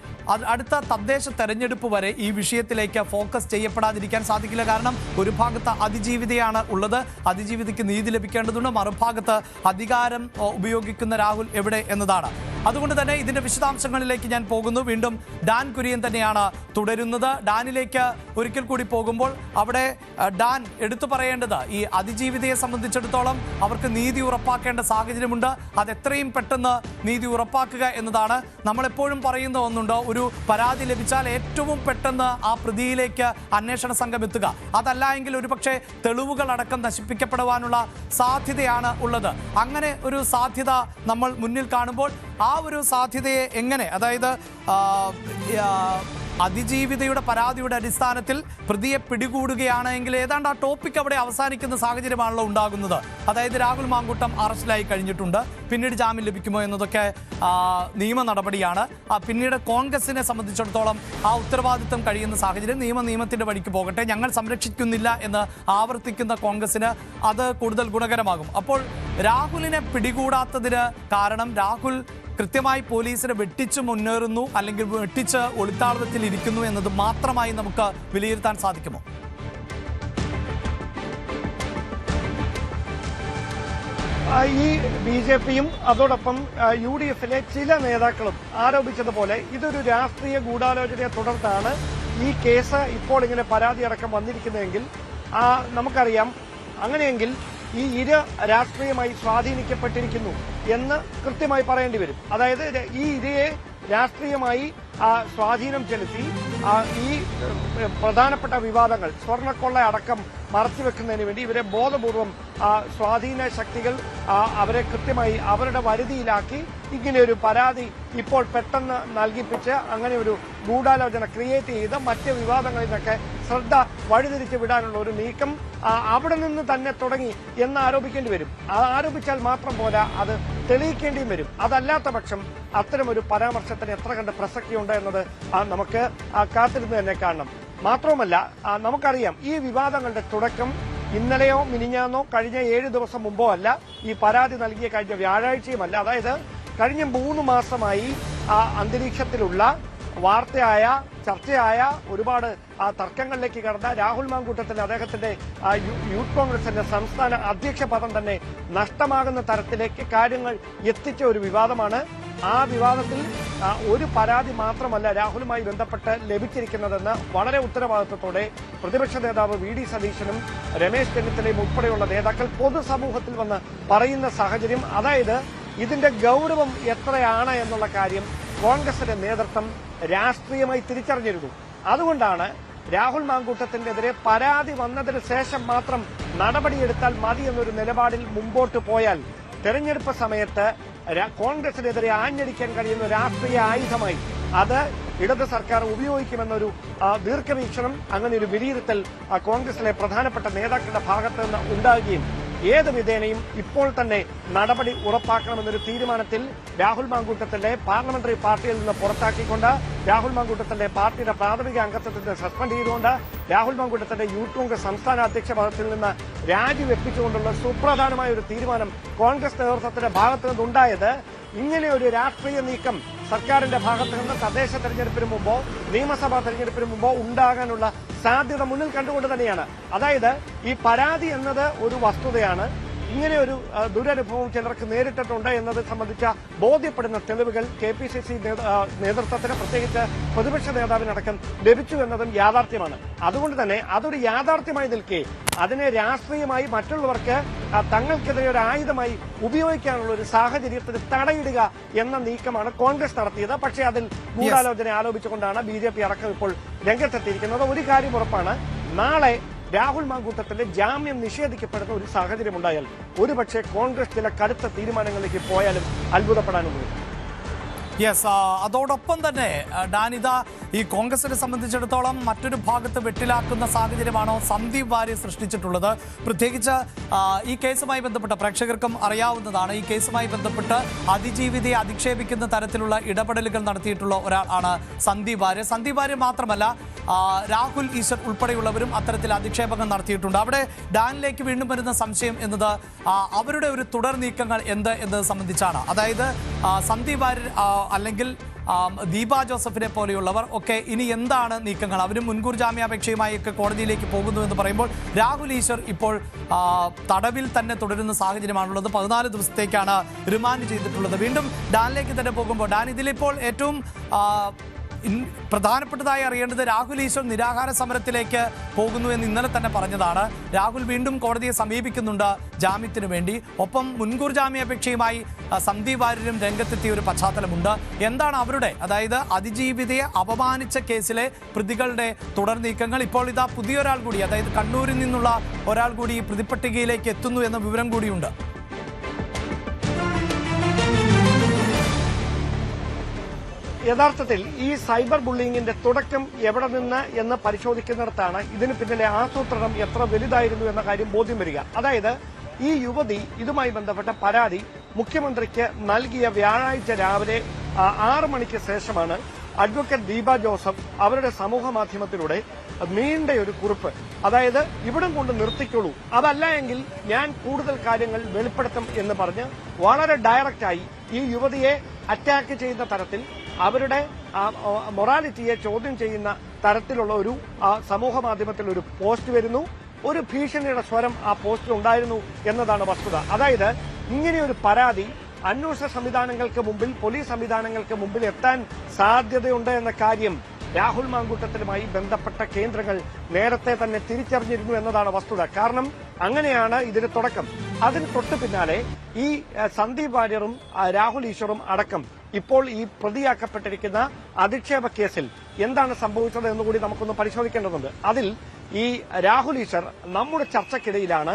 അടുത്ത തദ്ദേശ തെരഞ്ഞെടുപ്പ് വരെ ഈ വിഷയത്തിലേക്ക് ഫോക്കസ് ചെയ്യപ്പെടാതിരിക്കാൻ സാധിക്കില്ല. കാരണം ഒരു ഭാഗത്ത് അതിജീവിതയാണ് ഉള്ളത്, അതിജീവിതയ്ക്ക് നീതി ലഭിക്കേണ്ടതുണ്ട്, മറുഭാഗത്ത് അധികാരം ഉപയോഗിക്കുന്ന രാഹുൽ എവിടെ എന്നതാണ്. അതുകൊണ്ട് തന്നെ ഇതിന്റെ വിശദാംശങ്ങളിലേക്ക് ഞാൻ പോകുന്നു. വീണ്ടും ഡാൻ കുര്യൻ തന്നെയാണ് തുടരുന്നത്. ഡാനിലേക്ക് ഒരിക്കൽ കൂടി പോകുമ്പോൾ അവിടെ ഡാൻ എടുത്തു പറയേണ്ടത്, ഈ അതിജീവിതയെ സംബന്ധിച്ചിടത്തോളം അവർക്ക് നീതി ഉറപ്പാക്കേണ്ട സാഹചര്യമുണ്ട്. അതെത്രയും പെട്ടെന്ന് നീതി ഉറപ്പാക്കുക എന്നതാണ്. നമ്മളെപ്പോഴും പറയുന്ന ഒന്നുണ്ട്, ഒരു പരാതി ലഭിച്ചാൽ ഏറ്റവും പെട്ടെന്ന് ആ പ്രതിയിലേക്ക് അന്വേഷണ സംഘം എത്തുക. അതല്ല എങ്കിൽ ഒരുപക്ഷെ തെളിവുകളടക്കം നശിപ്പിക്കപ്പെടുവാനുള്ള സാധ്യതയാണ് ഉള്ളത്. അങ്ങനെ ഒരു സാധ്യത നമ്മൾ മുന്നിൽ കാണുമ്പോൾ ആ ഒരു സാധ്യതയെ എങ്ങനെ, അതായത് അതിജീവിതയുടെ പരാതിയുടെ അടിസ്ഥാനത്തിൽ പ്രതിയെ പിടികൂടുകയാണെങ്കിൽ ഏതാണ്ട് ആ ടോപ്പിക് അവിടെ അവസാനിക്കുന്ന സാഹചര്യമാണല്ലോ ഉണ്ടാകുന്നത്. അതായത് രാഹുൽ മാങ്കൂട്ടം അറസ്റ്റിലായി കഴിഞ്ഞിട്ടുണ്ട്, പിന്നീട് ജാമ്യം ലഭിക്കുമോ എന്നതൊക്കെ നിയമ നടപടിയാണ്. പിന്നീട് കോൺഗ്രസിനെ സംബന്ധിച്ചിടത്തോളം ആ ഉത്തരവാദിത്വം കഴിയുന്ന സാഹചര്യം, നിയമത്തിൻ്റെ വഴിക്ക് പോകട്ടെ, ഞങ്ങൾ സംരക്ഷിക്കുന്നില്ല എന്ന് ആവർത്തിക്കുന്ന കോൺഗ്രസിന് അത് കൂടുതൽ ഗുണകരമാകും. അപ്പോൾ രാഹുലിനെ പിടികൂടാത്തതിന് കാരണം രാഹുൽ കൃത്യമായി പോലീസിനെ വെട്ടിച്ച് മുന്നേറുന്നു അല്ലെങ്കിൽ വെട്ടിച്ച് ഒളിത്താവളത്തിൽ ഇരിക്കുന്നു എന്നത് മാത്രമായി നമുക്ക് വിലയിരുത്താൻ സാധിക്കുമോ? ഈ BJPയും അതോടൊപ്പം UDFിലെ ചില നേതാക്കളും ആരോപിച്ചതുപോലെ ഇതൊരു രാഷ്ട്രീയ ഗൂഢാലോചനയെ തുടർന്നാണ് ഈ കേസ് ഇപ്പോൾ ഇങ്ങനെ പരാതി അടക്കം വന്നിരിക്കുന്നതെങ്കിൽ നമുക്കറിയാം, അങ്ങനെയെങ്കിൽ ഈ രാഷ്ട്രീയമായി സ്വാധീനിക്കപ്പെട്ടിരിക്കുന്നു എന്ന് കൃത്യമായി പറയേണ്ടി വരും. അതായത് ഈ ഇരയെ രാഷ്ട്രീയമായി സ്വാധീനം ചെലുത്തി ഈ പ്രധാനപ്പെട്ട വിവാദങ്ങൾ, സ്വർണ്ണക്കൊള്ള അടക്കം മറച്ചുവെക്കുന്നതിന് വേണ്ടി ഇവരെ ബോധപൂർവം സ്വാധീന ശക്തികൾ അവരെ കൃത്യമായി അവരുടെ വരുതിയിലാക്കി ഇങ്ങനെ ഒരു പരാതി ഇപ്പോൾ പെട്ടെന്ന് നൽകിപ്പിച്ച് അങ്ങനെ ഒരു ഗൂഢാലോചന ക്രിയേറ്റ് ചെയ്ത് മറ്റ് വിവാദങ്ങളിൽ നിന്നൊക്കെ ശ്രദ്ധ വഴിതിരിച്ചു വിടാനുള്ള ഒരു നീക്കം അവിടെ നിന്ന് തന്നെ തുടങ്ങി എന്ന് ആരോപിക്കേണ്ടി വരും. ആരോപിച്ചാൽ മാത്രം പോരാ, അത് തെളിയിക്കേണ്ടിയും വരും. അതല്ലാത്ത പക്ഷം അത്തരമൊരു പരാമർശത്തിന് എത്ര കണ്ട് പ്രസക്തിയുണ്ട് എന്നത് നമുക്ക് കാത്തിരുന്ന് തന്നെ കാണണം. മാത്രവുമല്ല, നമുക്കറിയാം ഈ വിവാദങ്ങളുടെ തുടക്കം ഇന്നലെയോ മിനിഞ്ഞാന്നോ കഴിഞ്ഞ 7 ദിവസം മുമ്പോ അല്ല, ഈ പരാതി നൽകിയ കഴിഞ്ഞ വ്യാഴാഴ്ചയുമല്ല. അതായത് കഴിഞ്ഞ 3 മാസമായി അന്തരീക്ഷത്തിലുള്ള വാർത്തയായ, ചർച്ചയായ, ഒരുപാട് തർക്കങ്ങളിലേക്ക് കടന്ന രാഹുൽ മാങ്കൂട്ടത്തിൽ അദ്ദേഹത്തിന്റെ യൂത്ത് കോൺഗ്രസിന്റെ സംസ്ഥാന അധ്യക്ഷ പദം തന്നെ നഷ്ടമാകുന്ന തരത്തിലേക്ക് കാര്യങ്ങൾ എത്തിച്ച ഒരു വിവാദമാണ്. ആ വിവാദത്തിൽ ഒരു പരാതി മാത്രമല്ല രാഹുലുമായി ബന്ധപ്പെട്ട് ലഭിച്ചിരിക്കുന്നതെന്ന് വളരെ ഉത്തരവാദിത്വത്തോടെ പ്രതിപക്ഷ നേതാവ് VD സതീശനും രമേശ് ചെന്നിത്തലയും ഉൾപ്പെടെയുള്ള നേതാക്കൾ പൊതുസമൂഹത്തിൽ വന്ന് പറയുന്ന സാഹചര്യം, അതായത് ഇതിന്റെ ഗൗരവം എത്രയാണ് എന്നുള്ള കാര്യം കോൺഗ്രസിന്റെ നേതൃത്വം രാഷ്ട്രീയമായി തിരിച്ചറിഞ്ഞിരുന്നു. അതുകൊണ്ടാണ് രാഹുൽ മാങ്കൂട്ടത്തിനെതിരെ പരാതി വന്നതിന് ശേഷം മാത്രം നടപടിയെടുത്താൽ മതി എന്നൊരു നിലപാടിൽ മുമ്പോട്ട് പോയാൽ തെരഞ്ഞെടുപ്പ് സമയത്ത് കോൺഗ്രസിനെതിരെ ആഞ്ഞടിക്കാൻ കഴിയുന്ന രാഷ്ട്രീയ ആയുധമായി അത് ഇടത് സർക്കാർ ഉപയോഗിക്കുമെന്നൊരു ദീർഘവീക്ഷണം, അങ്ങനെ ഒരു വിലയിരുത്തൽ കോൺഗ്രസിലെ പ്രധാനപ്പെട്ട നേതാക്കളുടെ ഭാഗത്ത് നിന്ന് ഉണ്ടാകുകയും ഏത് വിധേനയും ഇപ്പോൾ തന്നെ നടപടി ഉറപ്പാക്കണമെന്നൊരു തീരുമാനത്തിൽ രാഹുൽ മാങ്കൂട്ടത്തിന്റെ പാർലമെന്ററി പാർട്ടിയിൽ നിന്ന് പുറത്താക്കിക്കൊണ്ട്, രാഹുൽ മാങ്കൂട്ടത്തിന്റെ പാർട്ടിയുടെ പ്രാഥമിക അംഗത്വത്തിൽ സസ്പെൻഡ് ചെയ്തുകൊണ്ട്, രാഹുൽ മാങ്കൂട്ടത്തിന്റെ യൂത്ത് കോൺഗ്രസ് സംസ്ഥാന അധ്യക്ഷ പദത്തിൽ നിന്ന് രാജിവെപ്പിച്ചുകൊണ്ടുള്ള സുപ്രധാനമായ ഒരു തീരുമാനം കോൺഗ്രസ് നേതൃത്വത്തിന്റെ ഭാഗത്തു നിന്നുണ്ടായത് ഇങ്ങനെ ഒരു രാഷ്ട്രീയ നീക്കം സർക്കാരിന്റെ ഭാഗത്ത് നിന്ന് തദ്ദേശ തെരഞ്ഞെടുപ്പിന് മുമ്പോ നിയമസഭാ തെരഞ്ഞെടുപ്പിന് മുമ്പോ ഉണ്ടാകാനുള്ള സാധ്യത മുന്നിൽ കണ്ടുകൊണ്ട് തന്നെയാണ്. അതായത് ഈ പരാതി എന്നത് ഒരു വസ്തുതയാണ്. ഇങ്ങനെ ഒരു ദുരനുഭവം ചിലർക്ക് നേരിട്ടിട്ടുണ്ട് എന്നത് സംബന്ധിച്ച ബോധ്യപ്പെടുന്ന തെളിവുകൾ KPCC നേതൃത്വത്തിന്, പ്രത്യേകിച്ച് പ്രതിപക്ഷ നേതാവിനടക്കം ലഭിച്ചു എന്നതും യാഥാർത്ഥ്യമാണ്. അതുകൊണ്ട് തന്നെ അതൊരു യാഥാർത്ഥ്യമായി നിൽക്കെ അതിനെ രാഷ്ട്രീയമായി മറ്റുള്ളവർക്ക് തങ്ങൾക്കെതിരെ ഒരു ആയുധമായി ഉപയോഗിക്കാനുള്ള ഒരു സാഹചര്യത്തിന് തടയിടുക എന്ന നീക്കമാണ് കോൺഗ്രസ് നടത്തിയത്. പക്ഷേ അതിൽ ഗൂഢാലോചന ആരോപിച്ചുകൊണ്ടാണ് BJP അടക്കം ഇപ്പോൾ രംഗത്തെത്തിയിരിക്കുന്നത്. ഒരു കാര്യം ഉറപ്പാണ്, നാളെ രാഹുൽ മാങ്കൂട്ടത്തിന്റെ ജാമ്യം നിഷേധിക്കപ്പെടുന്ന ഒരു സാഹചര്യമുണ്ടായാൽ ഒരുപക്ഷെ കോൺഗ്രസ് ചില കടുത്ത തീരുമാനങ്ങളിലേക്ക് പോയാലും അത്ഭുതപ്പെടാനൊന്നുമില്ല. യെസ്, അതോടൊപ്പം തന്നെ ഡാനിത, ഈ കോൺഗ്രസിനെ സംബന്ധിച്ചിടത്തോളം മറ്റൊരു ഭാഗത്ത് വെട്ടിലാക്കുന്ന സാഹചര്യമാണോ സന്ദീപ് വാര്യർ സൃഷ്ടിച്ചിട്ടുള്ളത്? പ്രത്യേകിച്ച് ഈ കേസുമായി ബന്ധപ്പെട്ട് പ്രേക്ഷകർക്കും അറിയാവുന്നതാണ്, ഈ കേസുമായി ബന്ധപ്പെട്ട് അതിജീവിതയെ അധിക്ഷേപിക്കുന്ന തരത്തിലുള്ള ഇടപെടലുകൾ നടത്തിയിട്ടുള്ള ഒരാൾ ആണ് സന്ദീപ് വാര്യർ. സന്ദീപ് വാര്യർ മാത്രമല്ല, രാഹുൽ ഈശ്വർ ഉൾപ്പെടെയുള്ളവരും അത്തരത്തിൽ അധിക്ഷേപങ്ങൾ നടത്തിയിട്ടുണ്ട്. അവിടെ ഡാനിലേക്ക് വീണ്ടും വരുന്ന സംശയം എന്നത് അവരുടെ ഒരു തുടർ നീക്കങ്ങൾ എന്ത് എന്നത് സംബന്ധിച്ചാണ്. അതായത് സന്ദീപ് വാര്യർ അല്ലെങ്കിൽ ദീപ ജോസഫിനെ പോലെയുള്ളവർ ഒക്കെ ഇനി എന്താണ് നീക്കങ്ങൾ? അവരും മുൻകൂർ ജാമ്യാപേക്ഷയുമായി ഒക്കെ കോടതിയിലേക്ക് പോകുന്നു എന്ന് പറയുമ്പോൾ രാഹുൽ ഈശ്വർ ഇപ്പോൾ തടവിൽ തന്നെ തുടരുന്ന സാഹചര്യമാണുള്ളത്. 14 ദിവസത്തേക്കാണ് റിമാൻഡ് ചെയ്തിട്ടുള്ളത്. വീണ്ടും ഡാനിലേക്ക് തന്നെ പോകുമ്പോൾ, ഡാൻ, ഇതിലിപ്പോൾ ഏറ്റവും പ്രധാനപ്പെട്ടതായി അറിയേണ്ടത് രാഹുൽ ഈശ്വർ നിരാഹാര സമരത്തിലേക്ക് പോകുന്നു എന്ന് ഇന്നലെ തന്നെ പറഞ്ഞതാണ്. രാഹുൽ വീണ്ടും കോടതിയെ സമീപിക്കുന്നുണ്ട് ജാമ്യത്തിനു വേണ്ടി. ഒപ്പം മുൻകൂർ ജാമ്യാപേക്ഷയുമായി സന്ദീപ് വാര്യരും രംഗത്തെത്തിയ ഒരു പശ്ചാത്തലമുണ്ട്. എന്താണ് അവരുടെ, അതായത് അതിജീവിതയെ അപമാനിച്ച കേസിലെ പ്രതികളുടെ തുടർ നീക്കങ്ങൾ? ഇപ്പോൾ ഇതാ പുതിയൊരാൾ കൂടി, അതായത് കണ്ണൂരിൽ നിന്നുള്ള ഒരാൾ കൂടി പ്രതിപട്ടികയിലേക്ക് എത്തുന്നു എന്ന വിവരം കൂടിയുണ്ട്. യഥാർത്ഥത്തിൽ ഈ സൈബർ ബുള്ളിങ്ങിന്റെ തുടക്കം എവിടെ നിന്ന് എന്ന് പരിശോധിക്കുന്നിടത്താണ് ഇതിന് പിന്നിലെ ആസൂത്രണം എത്ര വലുതായിരുന്നു എന്ന കാര്യം ബോധ്യം വരിക. അതായത് ഈ യുവതി ഇതുമായി ബന്ധപ്പെട്ട പരാതി മുഖ്യമന്ത്രിക്ക് നൽകിയ വ്യാഴാഴ്ച രാവിലെ 6 മണിക്ക് ശേഷമാണ് അഡ്വക്കേറ്റ് ദീപ ജോസഫ് അവരുടെ സമൂഹ മാധ്യമത്തിലൂടെ നീണ്ട ഒരു കുറിപ്പ്, അതായത് ഇവിടം കൊണ്ട് നിർത്തിക്കോളൂ, അതല്ല എങ്കിൽ ഞാൻ കൂടുതൽ കാര്യങ്ങൾ വെളിപ്പെടുത്തും എന്ന് പറഞ്ഞ് വളരെ ഡയറക്റ്റായി ഈ യുവതിയെ അറ്റാക്ക് ചെയ്യുന്ന തരത്തിൽ, അവരുടെ മൊറാലിറ്റിയെ ചോദ്യം ചെയ്യുന്ന തരത്തിലുള്ള ഒരു സമൂഹ മാധ്യമത്തിൽ ഒരു പോസ്റ്റ് വരുന്നു. ഒരു ഭീഷണിയുടെ സ്വരം ആ പോസ്റ്റിൽ ഉണ്ടായിരുന്നു എന്നതാണ് വസ്തുത. അതായത് ഇങ്ങനെയൊരു പരാതി അന്വേഷണ സംവിധാനങ്ങൾക്ക് മുമ്പിൽ, പോലീസ് സംവിധാനങ്ങൾക്ക് മുമ്പിൽ എത്താൻ സാധ്യതയുണ്ട് എന്ന കാര്യം രാഹുൽ മാങ്കൂട്ടത്തിലുമായി ബന്ധപ്പെട്ട കേന്ദ്രങ്ങൾ നേരത്തെ തന്നെ തിരിച്ചറിഞ്ഞിരുന്നു എന്നതാണ് വസ്തുത. കാരണം അങ്ങനെയാണ് ഇതിന് തുടക്കം. അതിന് തൊട്ടു പിന്നാലെ ഈ സന്ദീപ് വാര്യറും രാഹുൽ ഈശ്വറും അടക്കം ഇപ്പോൾ ഈ പ്രതിയാക്കപ്പെട്ടിരിക്കുന്ന അധിക്ഷേപ കേസിൽ എന്താണ് സംഭവിച്ചത് എന്നുകൂടി നമുക്കൊന്ന് പരിശോധിക്കേണ്ടതുണ്ട്. അതിൽ ഈ രാഹുൽ ഈശ്വർ നമ്മുടെ ചർച്ചയ്ക്കിടയിലാണ്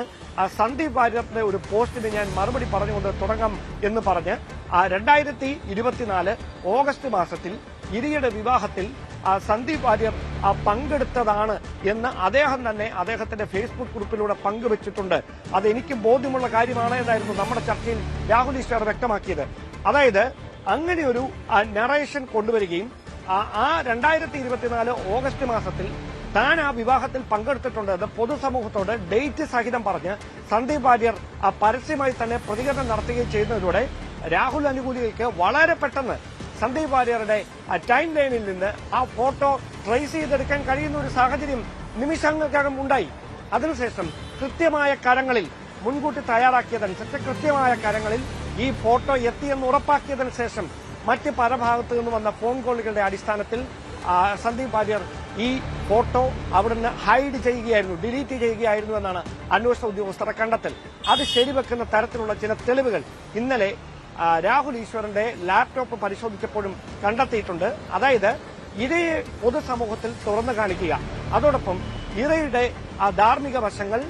സന്ദീപ് വാര്യറിന്റെ ഒരു പോസ്റ്റിന് ഞാൻ മറുപടി പറഞ്ഞുകൊണ്ട് തുടങ്ങാം എന്ന് പറഞ്ഞ് 2024 ഓഗസ്റ്റ് മാസത്തിൽ ഇരിയുടെ വിവാഹത്തിൽ സന്ദീപ് വാര്യർ പങ്കെടുത്തതാണ് എന്ന് അദ്ദേഹം തന്നെ അദ്ദേഹത്തിന്റെ ഫേസ്ബുക്ക് ഗ്രൂപ്പിലൂടെ പങ്കുവച്ചിട്ടുണ്ട്. അതെനിക്ക് ബോധ്യമുള്ള കാര്യമാണ് എന്നായിരുന്നു നമ്മുടെ ചർച്ചയിൽ രാഹുൽ ഈശ്വർ വ്യക്തമാക്കിയത്. അതായത് അങ്ങനെ ഒരു നറേഷൻ കൊണ്ടുവരികയും ആ 2024 ഓഗസ്റ്റ് മാസത്തിൽ താൻ ആ വിവാഹത്തിൽ പങ്കെടുത്തിട്ടുണ്ടെന്ന് പൊതുസമൂഹത്തോട് ഡേറ്റ് സഹിതം പറഞ്ഞ് സന്ദീപ് വാര്യർ പരസ്യമായി തന്നെ പ്രതികരണം നടത്തുകയും ചെയ്യുന്നതിലൂടെ രാഹുൽ അനുകൂലികൾക്ക് വളരെ പെട്ടെന്ന് സന്ദീപ് വാര്യറുടെ ടൈം ലൈനിൽ നിന്ന് ആ ഫോട്ടോ ട്രേസ് ചെയ്തെടുക്കാൻ കഴിയുന്ന ഒരു സാഹചര്യം നിമിഷങ്ങൾക്കകം ഉണ്ടായി. അതിനുശേഷം കൃത്യമായ കരങ്ങളിൽ മുൻകൂട്ടി തയ്യാറാക്കിയതനുസരിച്ച് കൃത്യമായ കരങ്ങളിൽ ഈ ഫോട്ടോ എത്തിയെന്ന് ഉറപ്പാക്കിയതിനു ശേഷം മറ്റ് പല ഭാഗത്തു നിന്ന് വന്ന ഫോൺ കോളുകളുടെ അടിസ്ഥാനത്തിൽ സന്ദീപ് വാര്യർ ഈ ഫോട്ടോ അവിടുന്ന് ഹൈഡ് ചെയ്യുകയായിരുന്നു, ഡിലീറ്റ് ചെയ്യുകയായിരുന്നു എന്നാണ് അന്വേഷണ ഉദ്യോഗസ്ഥരുടെ കണ്ടെത്തൽ. അത് ശരിവെക്കുന്ന തരത്തിലുള്ള ചില തെളിവുകൾ ഇന്നലെ രാഹുൽ ഈശ്വറിന്റെ ലാപ്ടോപ്പ് പരിശോധിച്ചപ്പോഴും കണ്ടെത്തിയിട്ടുണ്ട്. അതായത് ഇരയെ പൊതുസമൂഹത്തിൽ തുറന്നു കാണിക്കുക, അതോടൊപ്പം ഇരയുടെ ധാർമ്മിക വശങ്ങൾ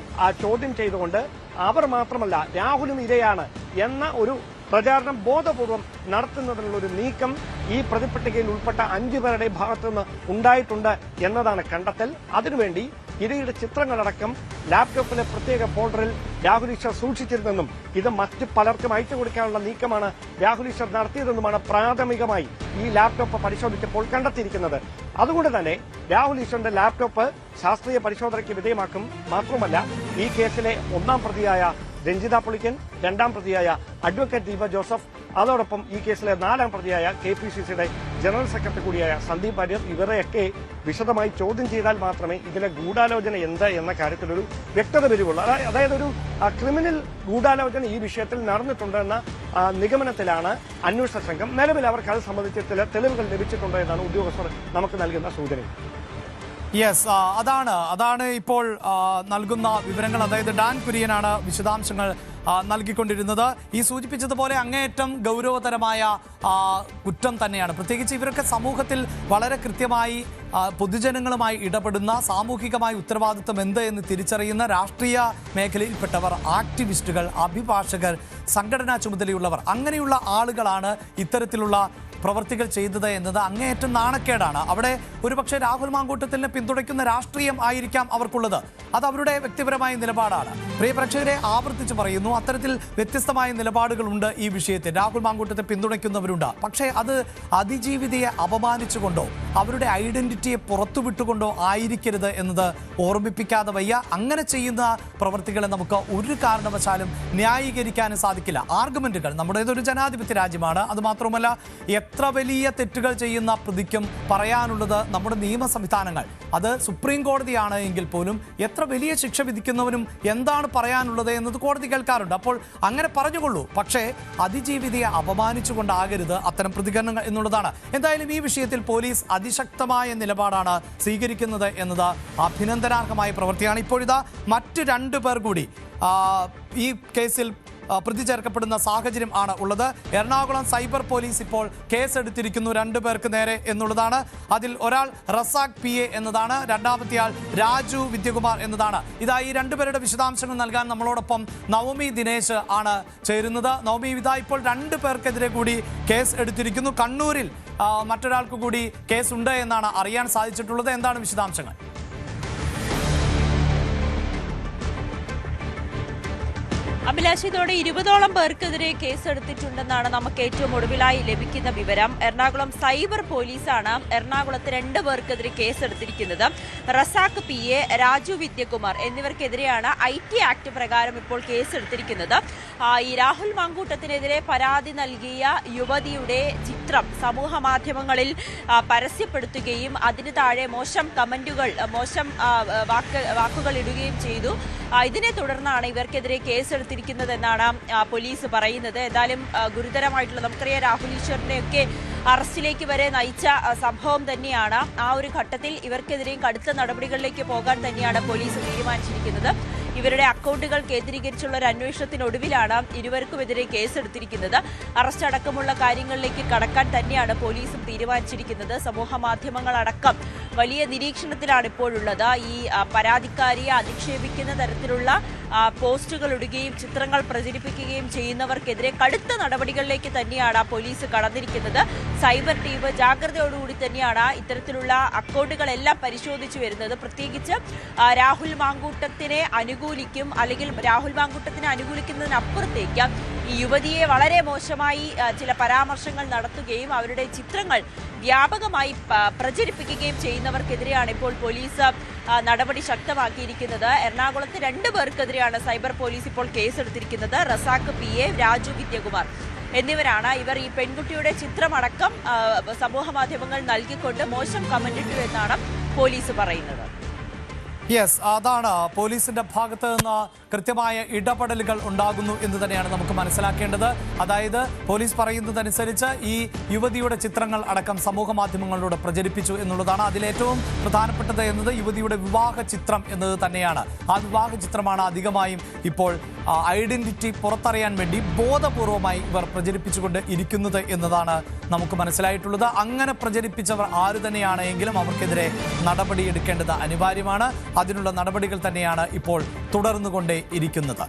ചോദ്യം ചെയ്തുകൊണ്ട് അവർ മാത്രമല്ല രാഹുലും ഇരയാണ് എന്ന ഒരു പ്രചാരണം ബോധപൂർവം നടത്തുന്നതിനുള്ള ഒരു നീക്കം ഈ പ്രതിപട്ടികയിൽ ഉൾപ്പെട്ട 5 പേരുടെ ഭാഗത്തുനിന്ന് ഉണ്ടായിട്ടുണ്ട് എന്നതാണ് കണ്ടെത്തൽ. അതിനുവേണ്ടി ഇരയുടെ ചിത്രങ്ങളടക്കം ലാപ്ടോപ്പിലെ പ്രത്യേക ഫോൾഡറിൽ രാഹുൽ ഈശ്വർ സൂക്ഷിച്ചിരുന്നെന്നും ഇത് മറ്റ് പലർക്കും അയച്ചു കൊടുക്കാനുള്ള നീക്കമാണ് രാഹുൽ ഈശ്വർ നടത്തിയതെന്നുമാണ് പ്രാഥമികമായി ഈ ലാപ്ടോപ്പ് പരിശോധിച്ചപ്പോൾ കണ്ടെത്തിയിരിക്കുന്നത്. അതുകൊണ്ട് തന്നെ രാഹുൽ ഈശ്വറിന്റെ ലാപ്ടോപ്പ് ശാസ്ത്രീയ പരിശോധനയ്ക്ക് വിധേയമാക്കും. മാത്രമല്ല ഈ കേസിലെ 1-ാം പ്രതിയായ രഞ്ജിത പുളിക്കൻ, 2-ാം പ്രതിയായ അഡ്വക്കേറ്റ് ദീപ ജോസഫ്, അതോടൊപ്പം ഈ കേസിലെ 4ാം പ്രതിയായ KPCCയുടെ ജനറൽ സെക്രട്ടറി കൂടിയായ സന്ദീപ് വാര്യർ ഇവരെയൊക്കെ വിശദമായി ചോദ്യം ചെയ്താൽ മാത്രമേ ഇതിലെ ഗൂഢാലോചന എന്ത് എന്ന കാര്യത്തിലൊരു വ്യക്തത വരുള്ളൂ. അതായത് ഒരു ക്രിമിനൽ ഗൂഢാലോചന ഈ വിഷയത്തിൽ നടന്നിട്ടുണ്ടെന്ന നിഗമനത്തിലാണ് അന്വേഷണ സംഘം. നിലവിൽ അവർക്ക് അത് സംബന്ധിച്ച് ചില തെളിവുകൾ ലഭിച്ചിട്ടുണ്ടോ എന്നാണ് ഉദ്യോഗസ്ഥർ നമുക്ക് നൽകുന്ന സൂചന. യെസ്, അതാണ് ഇപ്പോൾ നൽകുന്ന വിവരങ്ങൾ. അതായത് ഡാൻ കുര്യനാണ് വിശദാംശങ്ങൾ നൽകിക്കൊണ്ടിരുന്നത്. ഈ സൂചിപ്പിച്ചതുപോലെ അങ്ങേയറ്റം ഗൗരവതരമായ കുറ്റം തന്നെയാണ്. പ്രത്യേകിച്ച് ഇവരൊക്കെ സമൂഹത്തിൽ വളരെ കൃത്യമായി പൊതുജനങ്ങളുമായി ഇടപെടുന്ന, സാമൂഹികമായ ഉത്തരവാദിത്വം എന്ത് എന്ന് തിരിച്ചറിയുന്ന രാഷ്ട്രീയ മേഖലയിൽപ്പെട്ടവർ, ആക്ടിവിസ്റ്റുകൾ, അഭിഭാഷകർ, സംഘടനാ ചുമതലയുള്ളവർ, അങ്ങനെയുള്ള ആളുകളാണ് ഇത്തരത്തിലുള്ള പ്രവർത്തികൾ ചെയ്തത് എന്നത് അങ്ങേയറ്റം നാണക്കേടാണ്. അവിടെ ഒരുപക്ഷെ രാഹുൽ മാങ്കൂട്ടത്തിനെ പിന്തുണയ്ക്കുന്ന രാഷ്ട്രീയം ആയിരിക്കാം അവർക്കുള്ളത്. അത് അവരുടെ വ്യക്തിപരമായ നിലപാടാണ്. പ്രിയ പ്രേക്ഷകരെ, ആവർത്തിച്ച് പറയുന്നു, അത്തരത്തിൽ വ്യത്യസ്തമായ നിലപാടുകളുണ്ട് ഈ വിഷയത്തിൽ. രാഹുൽ മാങ്കൂട്ടത്തെ പിന്തുണയ്ക്കുന്നവരുണ്ട്. പക്ഷേ അത് അതിജീവിതയെ അപമാനിച്ചുകൊണ്ടോ അവരുടെ ഐഡന്റിറ്റിയെ പുറത്തുവിട്ടുകൊണ്ടോ ആയിരിക്കരുത് എന്നത് ഓർമ്മിപ്പിക്കാതെ വയ്യ. അങ്ങനെ ചെയ്യുന്ന പ്രവർത്തികളെ നമുക്ക് ഒരു കാരണവശാലും ന്യായീകരിക്കാനും സാധിക്കില്ല. ആർഗ്യുമെന്റുകൾ, നമ്മുടേതൊരു ജനാധിപത്യ രാജ്യമാണ്. അതുമാത്രമല്ല, എത്ര വലിയ തെറ്റുകൾ ചെയ്യുന്ന പ്രതിക്കും പറയാനുള്ളത് നമ്മുടെ നിയമ സംവിധാനങ്ങൾ, അത് സുപ്രീം കോടതിയാണ് എങ്കിൽ പോലും എത്ര വലിയ ശിക്ഷ വിധിക്കുന്നവനും എന്താണ് പറയാനുള്ളത് എന്നത് കോടതി കേൾക്കാറുണ്ട്. അപ്പോൾ അങ്ങനെ പറഞ്ഞുകൊള്ളൂ, പക്ഷേ അതിജീവിതയെ അപമാനിച്ചുകൊണ്ടാകരുത് അത്തരം പ്രതികരണങ്ങൾ എന്നുള്ളതാണ്. എന്തായാലും ഈ വിഷയത്തിൽ പോലീസ് അതിശക്തമായ നിലപാടാണ് സ്വീകരിക്കുന്നത് എന്നത് അഭിനന്ദനാർഹമായ പ്രവൃത്തിയാണ്. ഇപ്പോഴിതാ മറ്റ് 2 പേർ കൂടി ഈ കേസിൽ പ്രതി ചേർക്കപ്പെടുന്ന സാഹചര്യം ആണ് ഉള്ളത്. എറണാകുളം സൈബർ പോലീസ് ഇപ്പോൾ കേസെടുത്തിരിക്കുന്നു 2 പേർക്ക് നേരെ എന്നുള്ളതാണ്. അതിൽ ഒരാൾ റസാഖ് PA എന്നതാണ്, രണ്ടാമത്തെ ആൾ രാജു വിദ്യകുമാർ എന്നതാണ്. ഇതാ ഈ 2 പേരുടെ വിശദാംശങ്ങൾ നൽകാൻ നമ്മളോടൊപ്പം നവമി ദിനേശ് ആണ് ചേരുന്നത്. നവമി, ഇതാ ഇപ്പോൾ 2 പേർക്കെതിരെ കൂടി കേസ് എടുത്തിരിക്കുന്നു. കണ്ണൂരിൽ മറ്റൊരാൾക്ക് കൂടി കേസുണ്ട് എന്നാണ് അറിയാൻ സാധിച്ചിട്ടുള്ളത്. എന്താണ് വിശദാംശങ്ങൾ? അഭിലാഷ്, ഇതോടെ 20ഓളം പേർക്കെതിരെ കേസെടുത്തിട്ടുണ്ടെന്നാണ് നമുക്ക് ഏറ്റവും ഒടുവിലായി ലഭിക്കുന്ന വിവരം. എറണാകുളം സൈബർ പോലീസാണ് എറണാകുളത്ത് 2 പേർക്കെതിരെ കേസെടുത്തിരിക്കുന്നത്. റസാഖ് PA, രാജു വിദ്യകുമാർ എന്നിവർക്കെതിരെയാണ് IT ആക്ട് പ്രകാരം ഇപ്പോൾ കേസെടുത്തിരിക്കുന്നത്. ഈ രാഹുൽ മാങ്കൂട്ടത്തിനെതിരെ പരാതി നൽകിയ യുവതിയുടെ ചിത്രം സമൂഹ മാധ്യമങ്ങളിൽ പരസ്യപ്പെടുത്തുകയും അതിന് താഴെ മോശം കമന്റുകൾ, മോശം വാക്കുകൾ ഇടുകയും ചെയ്തു. ഇതിനെ തുടർന്നാണ് ഇവർക്കെതിരെ കേസെടുത്തിരിക്കുന്നതെന്നാണ് പോലീസ് പറയുന്നത്. എന്തായാലും ഗുരുതരമായിട്ടുള്ള, നമുക്കറിയാം രാഹുൽ ഈശ്വറിനെയൊക്കെ അറസ്റ്റിലേക്ക് വരെ നയിച്ച സംഭവം തന്നെയാണ്. ആ ഒരു ഘട്ടത്തിൽ ഇവർക്കെതിരെയും കടുത്ത നടപടികളിലേക്ക് പോകാൻ തന്നെയാണ് പോലീസ് തീരുമാനിച്ചിരിക്കുന്നത്. ഇവരുടെ അക്കൗണ്ടുകൾ കേന്ദ്രീകരിച്ചുള്ള ഒരു അന്വേഷണത്തിനൊടുവിലാണ് ഇരുവർക്കുമെതിരെ കേസെടുത്തിരിക്കുന്നത്. അറസ്റ്റ് അടക്കമുള്ള കാര്യങ്ങളിലേക്ക് കടക്കാൻ തന്നെയാണ് പോലീസും തീരുമാനിച്ചിരിക്കുന്നത്. സമൂഹ മാധ്യമങ്ങളടക്കം വലിയ നിരീക്ഷണത്തിലാണ് ഇപ്പോഴുള്ളത്. ഈ പരാതിക്കാരിയെ അധിക്ഷേപിക്കുന്ന തരത്തിലുള്ള പോസ്റ്റുകൾ ഇടുകയും ചിത്രങ്ങൾ പ്രചരിപ്പിക്കുകയും ചെയ്യുന്നവർക്കെതിരെ കടുത്ത നടപടികളിലേക്ക് തന്നെയാണ് പോലീസ് കടന്നിരിക്കുന്നത്. സൈബർ ടീം ജാഗ്രതയോടുകൂടി തന്നെയാണ് ഇത്തരത്തിലുള്ള അക്കൗണ്ടുകളെല്ലാം പരിശോധിച്ചു വരുന്നത്. പ്രത്യേകിച്ച് രാഹുൽ മാങ്കൂട്ടത്തിനെ അനുകൂലിക്കും, അല്ലെങ്കിൽ രാഹുൽ മാങ്കൂട്ടത്തിനെ അനുകൂലിക്കുന്നതിനപ്പുറത്തേക്ക് ഈ യുവതിയെ വളരെ മോശമായി ചില പരാമർശങ്ങൾ നടത്തുകയും അവരുടെ ചിത്രങ്ങൾ വ്യാപകമായി പ്രചരിപ്പിക്കുകയും ചെയ്യുന്നവർക്കെതിരെയാണ് ഇപ്പോൾ പോലീസ് നടപടി ശക്തമാക്കിയിരിക്കുന്നത്. എറണാകുളത്ത് 2 പേർക്കെതിരെയാണ് സൈബർ പോലീസ് ഇപ്പോൾ കേസെടുത്തിരിക്കുന്നത്. റസാഖ് PA, രാജു വിദ്യകുമാർ എന്നിവരാണ്. ഇവർ ഈ പെൺകുട്ടിയുടെ ചിത്രമടക്കം സമൂഹ മാധ്യമങ്ങൾ നൽകിക്കൊണ്ട് മോശം കമന്റിട്ടു എന്നാണ് പോലീസ് പറയുന്നത്. യെസ്, അതാണ് പോലീസിന്റെ ഭാഗത്ത് നിന്ന് കൃത്യമായ ഇടപെടലുകൾ ഉണ്ടാകുന്നു എന്ന് തന്നെയാണ് നമുക്ക് മനസ്സിലാക്കേണ്ടത്. അതായത് പോലീസ് പറയുന്നതനുസരിച്ച് ഈ യുവതിയുടെ ചിത്രങ്ങൾ അടക്കം സമൂഹ മാധ്യമങ്ങളിലൂടെ പ്രചരിപ്പിച്ചു എന്നുള്ളതാണ്. അതിലേറ്റവും പ്രധാനപ്പെട്ടത് എന്നത് യുവതിയുടെ വിവാഹ ചിത്രം എന്നത് തന്നെയാണ്. ആ വിവാഹ ചിത്രമാണ് അധികമായും ഇപ്പോൾ ഐഡന്റിറ്റി പുറത്തറിയാൻ വേണ്ടി ബോധപൂർവമായി ഇവർ പ്രചരിപ്പിച്ചുകൊണ്ട് ഇരിക്കുന്നത് എന്നതാണ് നമുക്ക് മനസ്സിലായിട്ടുള്ളത്. അങ്ങനെ പ്രചരിപ്പിച്ചവർ ആര് തന്നെയാണെങ്കിലും അവർക്കെതിരെ നടപടിയെടുക്കേണ്ടത് അനിവാര്യമാണ്. അതിനുള്ള നടപടികൾ തന്നെയാണ് ഇപ്പോൾ തുടർന്നുകൊണ്ടേ ഇരിക്കുന്നത്.